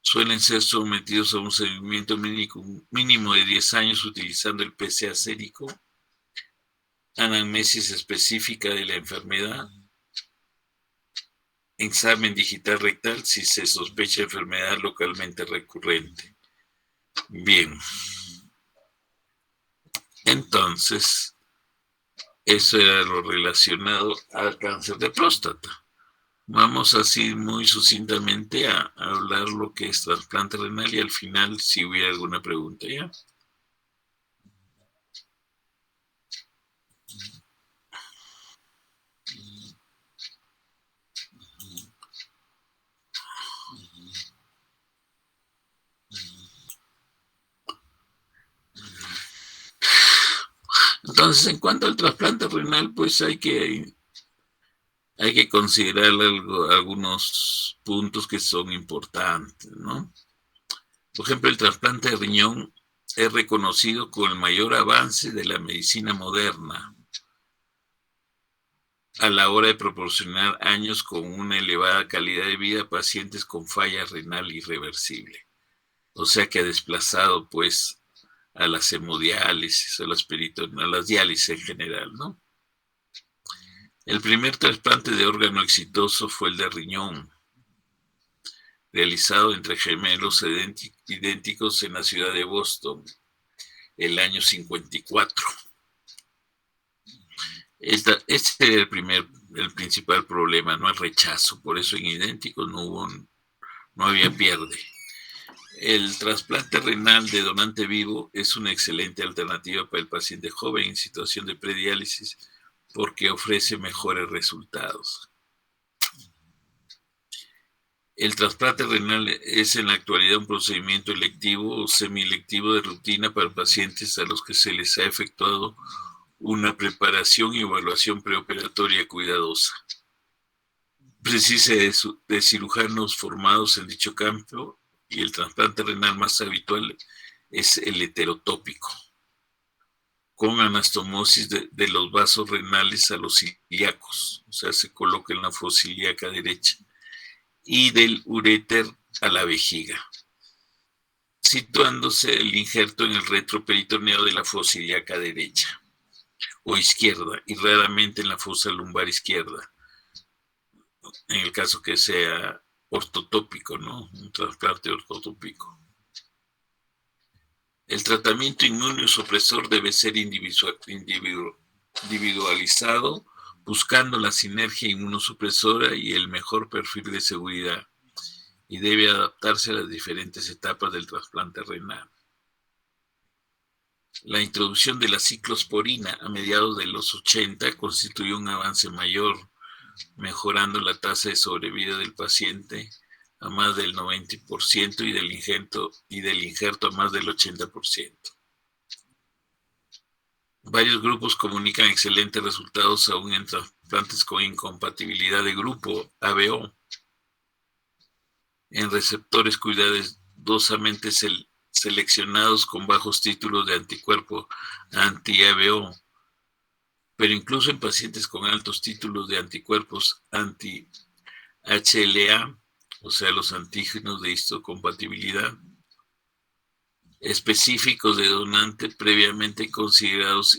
Suelen ser sometidos a un seguimiento mínimo de 10 años utilizando el PSA sérico, anamnesis específica de la enfermedad, examen digital rectal si se sospecha enfermedad localmente recurrente. Bien. Entonces, eso era lo relacionado al cáncer de próstata. Vamos así muy sucintamente a hablar lo que es trasplante renal y al final, si hubiera alguna pregunta, ¿ya? Entonces, en cuanto al trasplante renal, pues hay que considerar algunos puntos que son importantes, ¿no? Por ejemplo, el trasplante de riñón es reconocido como el mayor avance de la medicina moderna a la hora de proporcionar años con una elevada calidad de vida a pacientes con falla renal irreversible. O sea que ha desplazado, pues, a las hemodiálisis, a las diálisis en general, ¿no? El primer trasplante de órgano exitoso fue el de riñón, realizado entre gemelos idénticos en la ciudad de Boston, el año 54. Este era el principal problema, no el rechazo. Por eso en idénticos no había pierde. El trasplante renal de donante vivo es una excelente alternativa para el paciente joven en situación de prediálisis porque ofrece mejores resultados. El trasplante renal es en la actualidad un procedimiento electivo o semielectivo de rutina para pacientes a los que se les ha efectuado una preparación y evaluación preoperatoria cuidadosa. Precisa de cirujanos formados en dicho campo y el trasplante renal más habitual es el heterotópico, con anastomosis de los vasos renales a los ilíacos, o sea, se coloca en la fosa ilíaca derecha, y del uréter a la vejiga, situándose el injerto en el retroperitoneo de la fosa ilíaca derecha o izquierda, y raramente en la fosa lumbar izquierda, en el caso que sea ortotópico, ¿no? Un trasplante ortotópico. El tratamiento inmunosupresor debe ser individualizado, buscando la sinergia inmunosupresora y el mejor perfil de seguridad, y debe adaptarse a las diferentes etapas del trasplante renal. La introducción de la ciclosporina a mediados de los 80 constituyó un avance mayor, mejorando la tasa de sobrevida del paciente a más del 90% y del injerto a más del 80%. Varios grupos comunican excelentes resultados aún en trasplantes con incompatibilidad de grupo, ABO, en receptores cuidadosamente seleccionados con bajos títulos de anticuerpo anti-ABO, pero incluso en pacientes con altos títulos de anticuerpos anti-HLA, o sea, los antígenos de histocompatibilidad, específicos de donante previamente considerados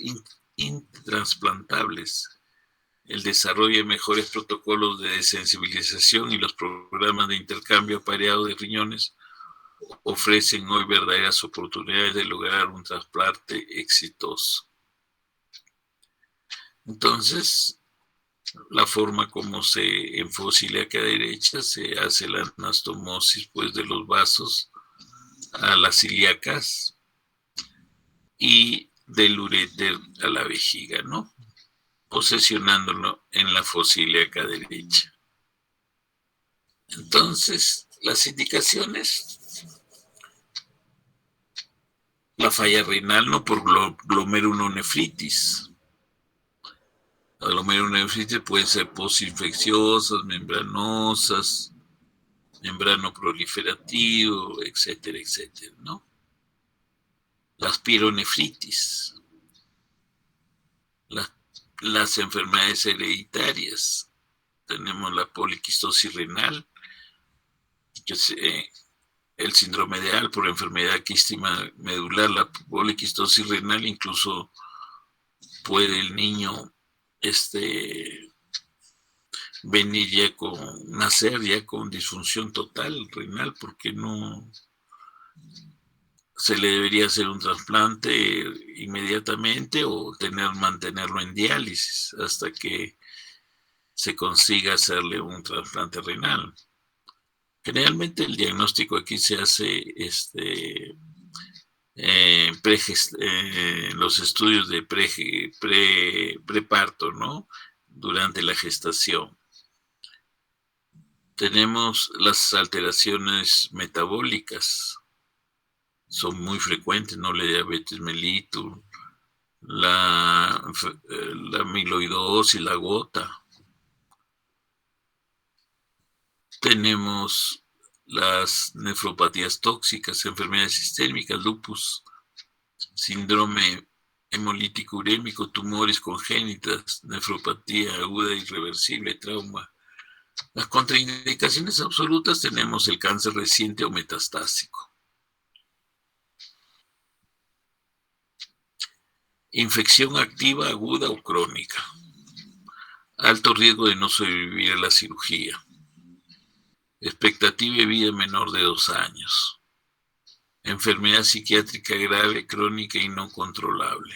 intransplantables. El desarrollo de mejores protocolos de desensibilización y los programas de intercambio apareado de riñones ofrecen hoy verdaderas oportunidades de lograr un trasplante exitoso. Entonces, la forma como en fosa ilíaca derecha se hace la anastomosis pues, de los vasos a las ilíacas y del uréter a la vejiga, ¿no? Posesionándolo en la fosa ilíaca derecha. Entonces, las indicaciones: la falla renal no por glomerulonefritis. La glomerulonefritis pueden ser postinfecciosas, membranosas, membrano proliferativo, etcétera, etcétera, ¿no? Las pielonefritis, las enfermedades hereditarias. Tenemos la poliquistosis renal, que es el síndrome de Al por enfermedad quística medular. La poliquistosis renal incluso puede el niño venir nacer ya con disfunción total renal, porque no se le debería hacer un trasplante inmediatamente o mantenerlo en diálisis hasta que se consiga hacerle un trasplante renal. Generalmente el diagnóstico aquí se hace los estudios de preparto, ¿no? Durante la gestación. Tenemos las alteraciones metabólicas, son muy frecuentes, ¿no? La diabetes mellitus, la amiloidosis, la gota. Tenemos las nefropatías tóxicas, enfermedades sistémicas, lupus, síndrome hemolítico urémico, tumores congénitas, nefropatía aguda irreversible, trauma. Las contraindicaciones absolutas tenemos el cáncer reciente o metastásico. Infección activa, aguda o crónica. Alto riesgo de no sobrevivir a la cirugía. Expectativa de vida menor de 2 años. Enfermedad psiquiátrica grave, crónica y no controlable.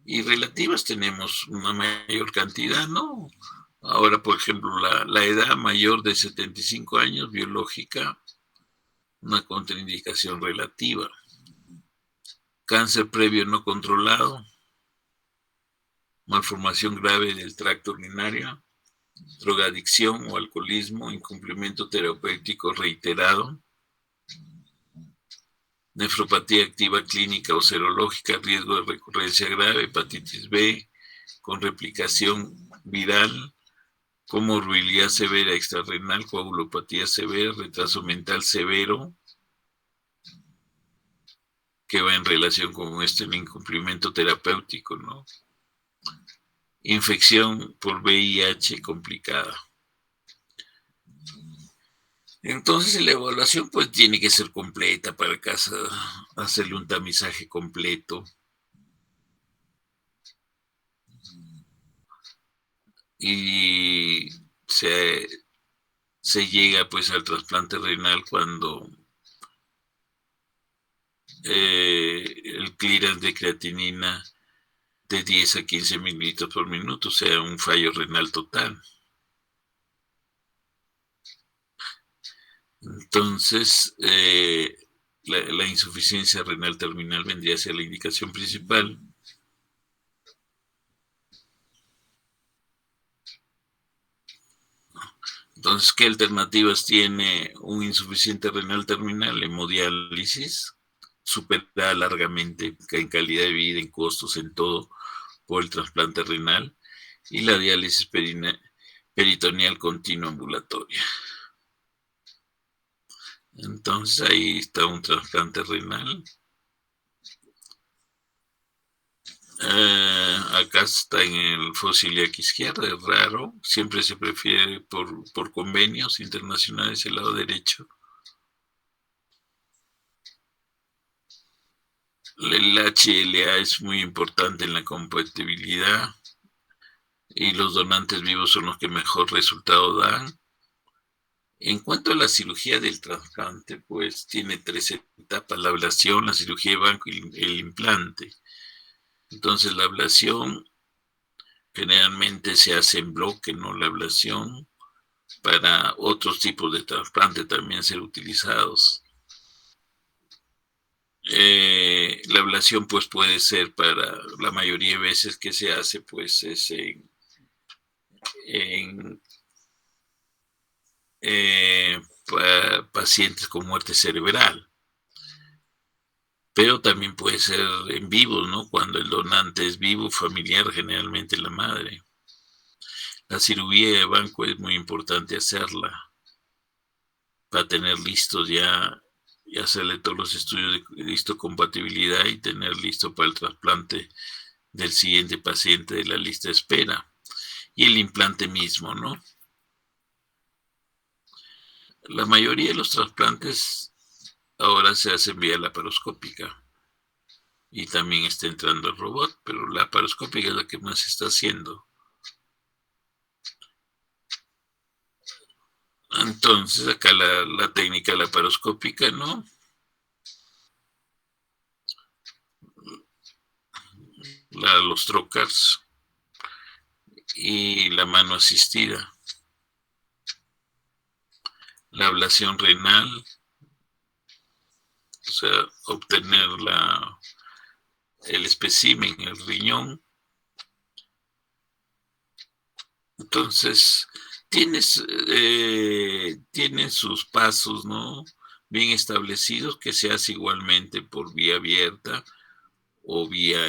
Y relativas tenemos una mayor cantidad, ¿no? Ahora, por ejemplo, la edad mayor de 75 años biológica una contraindicación relativa. Cáncer previo no controlado, malformación grave del tracto urinario, drogadicción o alcoholismo, incumplimiento terapéutico reiterado, nefropatía activa clínica o serológica, riesgo de recurrencia grave, hepatitis B con replicación viral, comorbilidad severa extrarrenal, coagulopatía severa, retraso mental severo, que va en relación con el incumplimiento terapéutico, ¿no? Infección por VIH complicada. Entonces la evaluación pues tiene que ser completa para casa, hacerle un tamizaje completo. Y se llega pues al trasplante renal cuando el clearance de creatinina de 10 a 15 mililitros por minuto, o sea, un fallo renal total. Entonces, la insuficiencia renal terminal vendría a ser la indicación principal. Entonces, ¿qué alternativas tiene un insuficiente renal terminal? Hemodiálisis, superada largamente en calidad de vida, en costos, en todo, por el trasplante renal, y la diálisis peritoneal continua ambulatoria. Entonces, ahí está un trasplante renal. Acá está en el fosiliac izquierdo, es raro, siempre se prefiere por convenios internacionales el lado derecho. El HLA es muy importante en la compatibilidad y los donantes vivos son los que mejor resultado dan. En cuanto a la cirugía del trasplante, pues tiene 3 etapas: la ablación, la cirugía de banco y el implante. Entonces la ablación generalmente se hace en bloque, no la ablación. Para otros tipos de trasplante también ser utilizados. La ablación pues puede ser, para la mayoría de veces que se hace, pues es en pacientes con muerte cerebral, pero también puede ser en vivo, ¿no? Cuando el donante es vivo, familiar, generalmente la madre. La cirugía de banco es muy importante hacerla para tener listos ya y hacerle todos los estudios de histocompatibilidad y tener listo para el trasplante del siguiente paciente de la lista de espera. Y el implante mismo, ¿no? La mayoría de los trasplantes ahora se hacen vía laparoscópica y también está entrando el robot, pero la laparoscópica es la que más se está haciendo. Entonces acá la técnica laparoscópica, ¿no? Los trocars y la mano asistida. La ablación renal, o sea, obtener el espécimen, el riñón. Entonces, tiene sus pasos, ¿no? Bien establecidos, que se hace igualmente por vía abierta o vía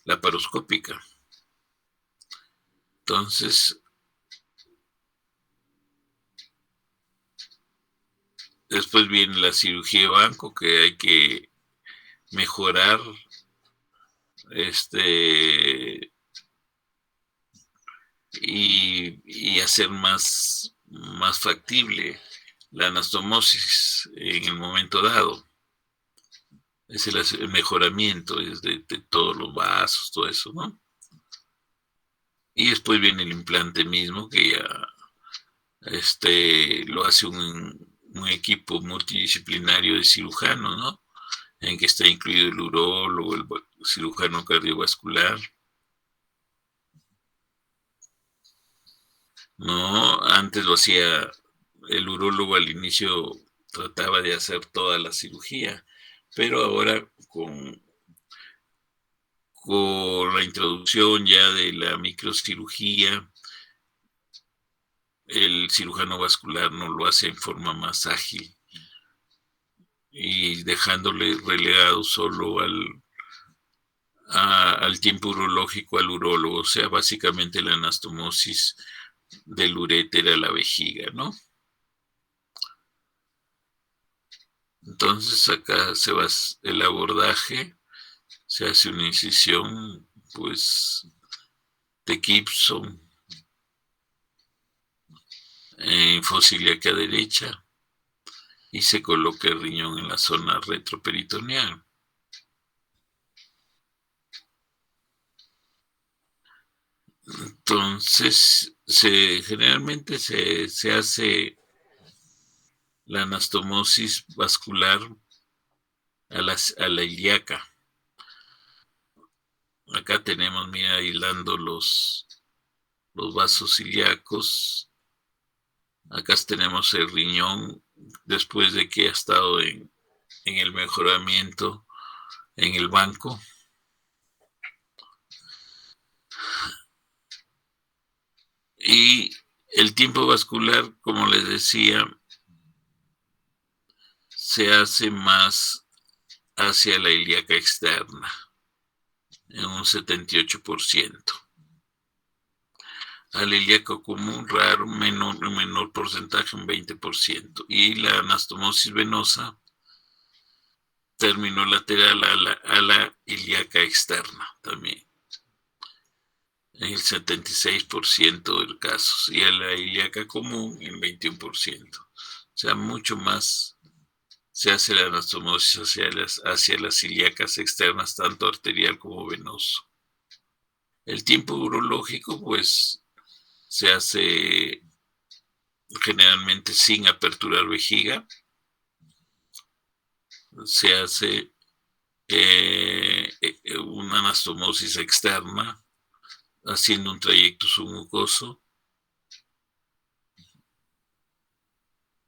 laparoscópica. Entonces, después viene la cirugía de banco, que hay que mejorar y hacer más factible la anastomosis en el momento dado. Es el mejoramiento es de todos los vasos, todo eso, ¿no? Y después viene el implante mismo, que ya lo hace un equipo multidisciplinario de cirujanos, ¿no? En que está incluido el urólogo, el cirujano cardiovascular. No, antes lo hacía el urólogo al inicio trataba de hacer toda la cirugía, pero ahora con la introducción ya de la microcirugía, el cirujano vascular no lo hace en forma más ágil y dejándole relegado solo al tiempo urológico al urólogo, o sea, básicamente la anastomosis del uréter a la vejiga, ¿no? Entonces acá se va el abordaje, se hace una incisión, pues, de Gibson en fosa ilíaca derecha y se coloca el riñón en la zona retroperitoneal. Entonces, generalmente se hace la anastomosis vascular a la ilíaca. Acá tenemos, mira, aislando los vasos ilíacos. Acá tenemos el riñón después de que ha estado en el mejoramiento en el banco. Y el tiempo vascular, como les decía, se hace más hacia la ilíaca externa, en un 78%. Al ilíaco común, raro, un menor porcentaje, un 20%. Y la anastomosis venosa, término lateral a la ilíaca externa también, en el 76% de casos. Y a la ilíaca común, en 21%. O sea, mucho más se hace la anastomosis hacia las ilíacas externas, tanto arterial como venoso. El tiempo urológico, pues, se hace generalmente sin aperturar vejiga. Se hace una anastomosis externa, haciendo un trayecto submucoso.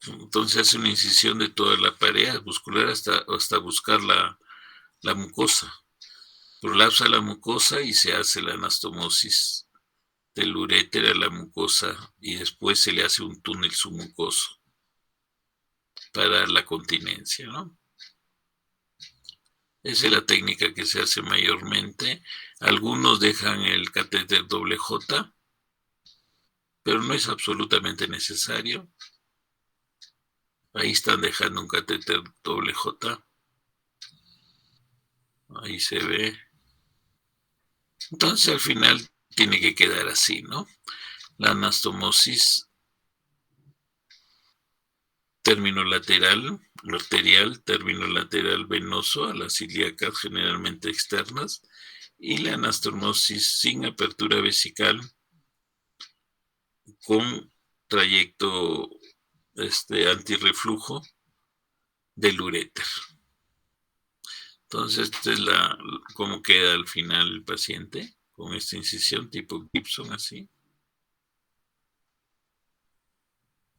Entonces hace una incisión de toda la pared muscular hasta buscar la mucosa. Prolapsa la mucosa y se hace la anastomosis del uréter a la mucosa y después se le hace un túnel submucoso para la continencia, ¿no? Esa es la técnica que se hace mayormente. Algunos dejan el catéter doble J, pero no es absolutamente necesario. Ahí están dejando un catéter doble J. Ahí se ve. Entonces al final tiene que quedar así, ¿no? La anastomosis término lateral, arterial, término lateral venoso a las ilíacas generalmente externas y la anastomosis sin apertura vesical con trayecto antirreflujo del uréter. Entonces, esta es cómo queda al final el paciente con esta incisión tipo Gibson así.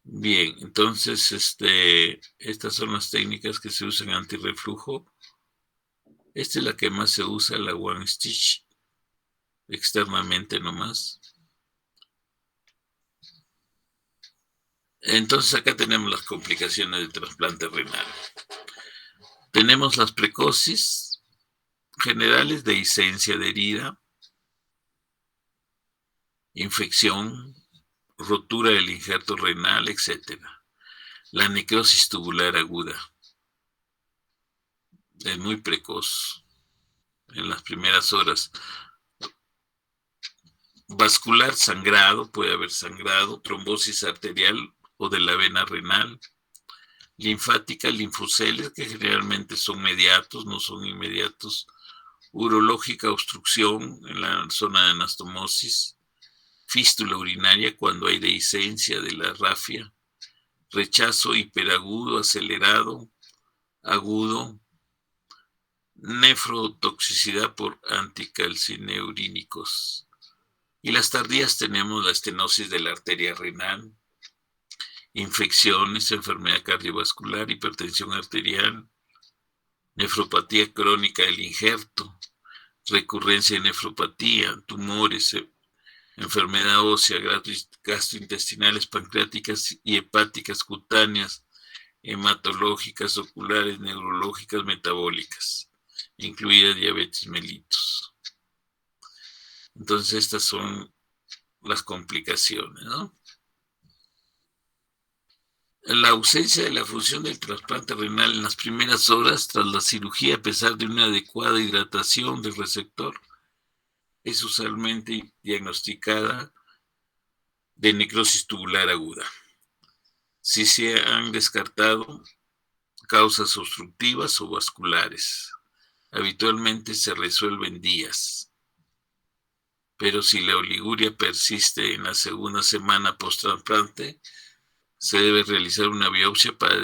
Bien, entonces estas son las técnicas que se usan antirreflujo. Esta es la que más se usa, la One Stitch, externamente nomás. Entonces acá tenemos las complicaciones del trasplante renal. Tenemos las precoces generales de dehiscencia de herida, infección, rotura del injerto renal, etc. La necrosis tubular aguda es muy precoz en las primeras horas. Vascular, sangrado, puede haber sangrado, trombosis arterial o de la vena renal, linfática, linfoceles, que generalmente son mediatos, no son inmediatos, urológica, obstrucción en la zona de anastomosis, fístula urinaria cuando hay dehiscencia de la rafia, rechazo hiperagudo, acelerado, agudo, nefrotoxicidad por anticalcineurínicos. Y las tardías tenemos la estenosis de la arteria renal infecciones, enfermedad cardiovascular, hipertensión arterial, nefropatía crónica del injerto, recurrencia de nefropatía, tumores, enfermedad ósea, gastrointestinales, pancreáticas y hepáticas, cutáneas, hematológicas, oculares, neurológicas, metabólicas, incluida diabetes mellitus. Entonces estas son las complicaciones, ¿no? La ausencia de la función del trasplante renal en las primeras horas tras la cirugía, a pesar de una adecuada hidratación del receptor, es usualmente diagnosticada de necrosis tubular aguda. Si se han descartado causas obstructivas o vasculares, habitualmente se resuelve en días. Pero si la oliguria persiste en la segunda semana post-trasplante, se debe realizar una biopsia para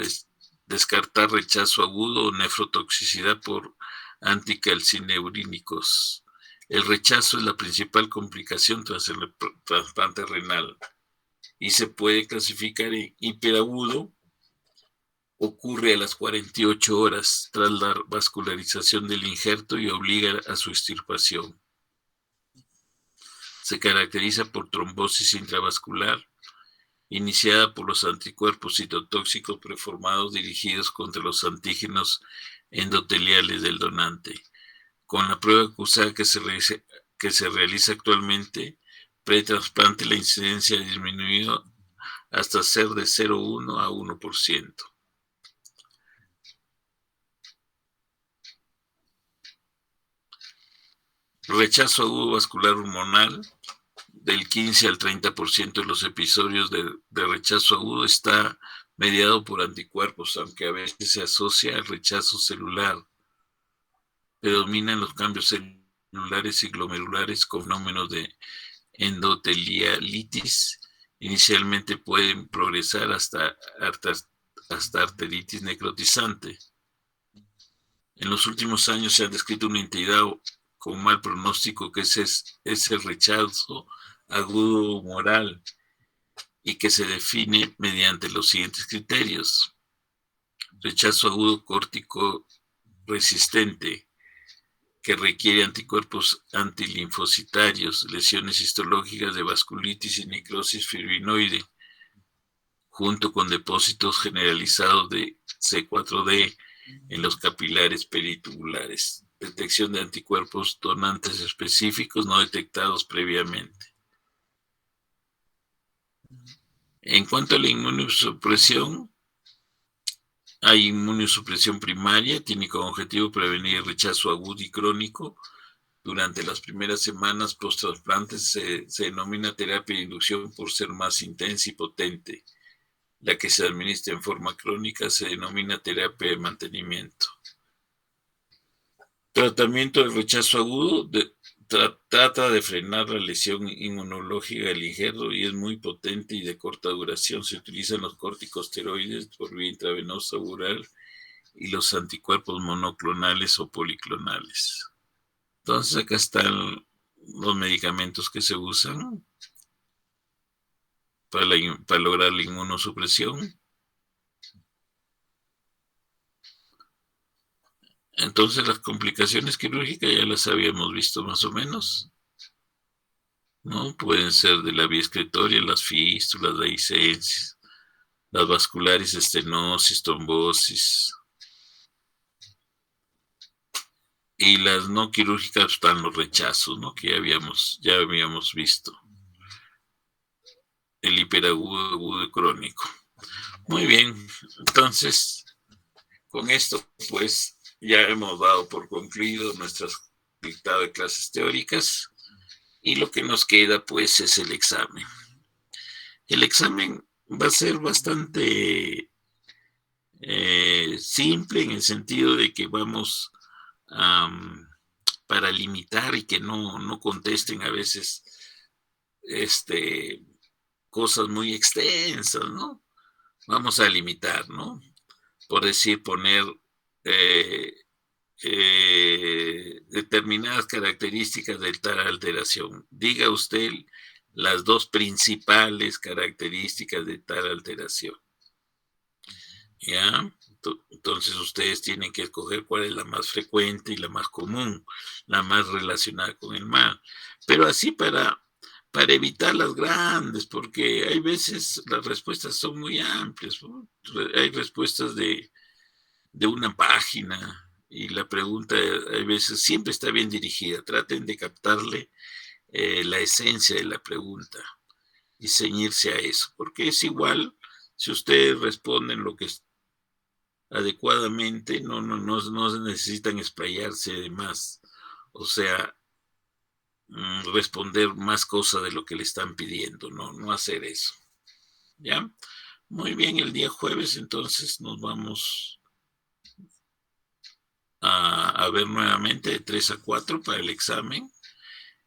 descartar rechazo agudo o nefrotoxicidad por anticalcineurínicos. El rechazo es la principal complicación tras el trasplante renal y se puede clasificar en hiperagudo, ocurre a las 48 horas tras la vascularización del injerto y obliga a su extirpación. Se caracteriza por trombosis intravascular iniciada por los anticuerpos citotóxicos preformados dirigidos contra los antígenos endoteliales del donante. Con la prueba cruzada que se realiza actualmente, pre-trasplante, la incidencia ha disminuido hasta ser de 0,1 a 1%. Rechazo agudo vascular hormonal, del 15 al 30% de los episodios de rechazo agudo está mediado por anticuerpos, aunque a veces se asocia al rechazo celular. Predominan los cambios celulares y glomerulares con fenómenos de endotelialitis. Inicialmente pueden progresar hasta arteritis necrotizante. En los últimos años se ha descrito una entidad con mal pronóstico que es el rechazo agudo humoral y que se define mediante los siguientes criterios: rechazo agudo córtico resistente, que requiere anticuerpos antilinfocitarios, lesiones histológicas de vasculitis y necrosis fibrinoide, junto con depósitos generalizados de C4D en los capilares peritubulares. Detección de anticuerpos donantes específicos no detectados previamente. En cuanto a la inmunosupresión, hay inmunosupresión primaria, tiene como objetivo prevenir el rechazo agudo y crónico. Durante las primeras semanas post-trasplante se denomina terapia de inducción por ser más intensa y potente. La que se administra en forma crónica se denomina terapia de mantenimiento. Tratamiento del rechazo agudo trata de frenar la lesión inmunológica del injerto y es muy potente y de corta duración. Se utilizan los corticosteroides por vía intravenosa oral y los anticuerpos monoclonales o policlonales. Entonces acá están los medicamentos que se usan para lograr la inmunosupresión. Entonces las complicaciones quirúrgicas ya las habíamos visto más o menos, ¿no? Pueden ser de la vía excretoria, las fístulas, la discesis, las vasculares, estenosis, trombosis. Y las no quirúrgicas están los rechazos, ¿no? Que ya habíamos visto. El hiperagudo, agudo y crónico. Muy bien, entonces, con esto, pues, ya hemos dado por concluido nuestras dictado de clases teóricas y lo que nos queda, pues, es el examen. El examen va a ser bastante simple en el sentido de que vamos para limitar y que no contesten a veces cosas muy extensas, ¿no? Vamos a limitar, ¿no? Por decir, poner determinadas características de tal alteración. Diga usted las dos principales características de tal alteración. ¿ya? Entonces ustedes tienen que escoger cuál es la más frecuente y la más común, la más relacionada con el mal. Pero así para evitar las grandes, porque hay veces las respuestas son muy amplias, ¿no? Hay respuestas de una página y la pregunta hay veces siempre está bien dirigida. Traten de captarle la esencia de la pregunta y ceñirse a eso, porque es igual si ustedes responden lo que es adecuadamente, no se necesitan explayarse de más, o sea, responder más cosas de lo que le están pidiendo, no hacer eso, ¿ya? Muy bien, el día jueves entonces nos vamos a ver nuevamente de 3 a 4 para el examen.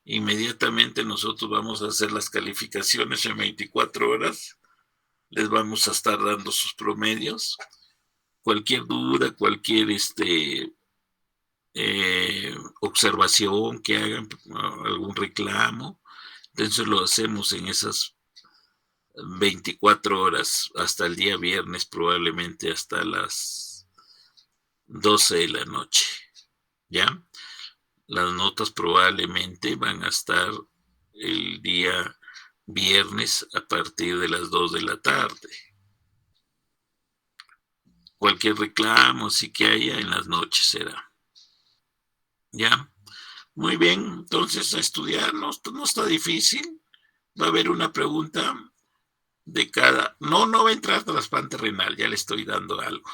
Inmediatamente nosotros vamos a hacer las calificaciones en 24 horas, les vamos a estar dando sus promedios. Cualquier duda, cualquier observación que hagan, algún reclamo, entonces lo hacemos en esas 24 horas hasta el día viernes, probablemente hasta las 12 de la noche, ¿ya? Las notas probablemente van a estar el día viernes a partir de las 2 de la tarde. Cualquier reclamo, sí que haya, en las noches será. ¿Ya? Muy bien, entonces a estudiar no está difícil. Va a haber una pregunta de cada. No va a entrar trasplante renal, ya le estoy dando algo.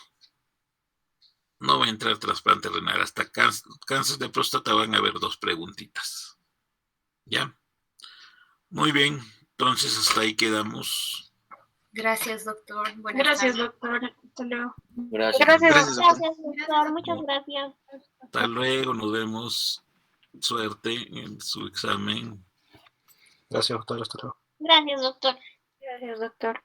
No va a entrar trasplante renal. Hasta cáncer de próstata van a haber dos preguntitas. ¿Ya? Muy bien, entonces hasta ahí quedamos. Gracias, doctor. Gracias, doctor. Hasta luego. Gracias. Gracias, Gracias, doctor. doctor. Gracias, doctor. Muchas gracias. Hasta luego, nos vemos. Suerte en su examen. Gracias, doctor. Hasta luego. Gracias, doctor. Gracias, doctor.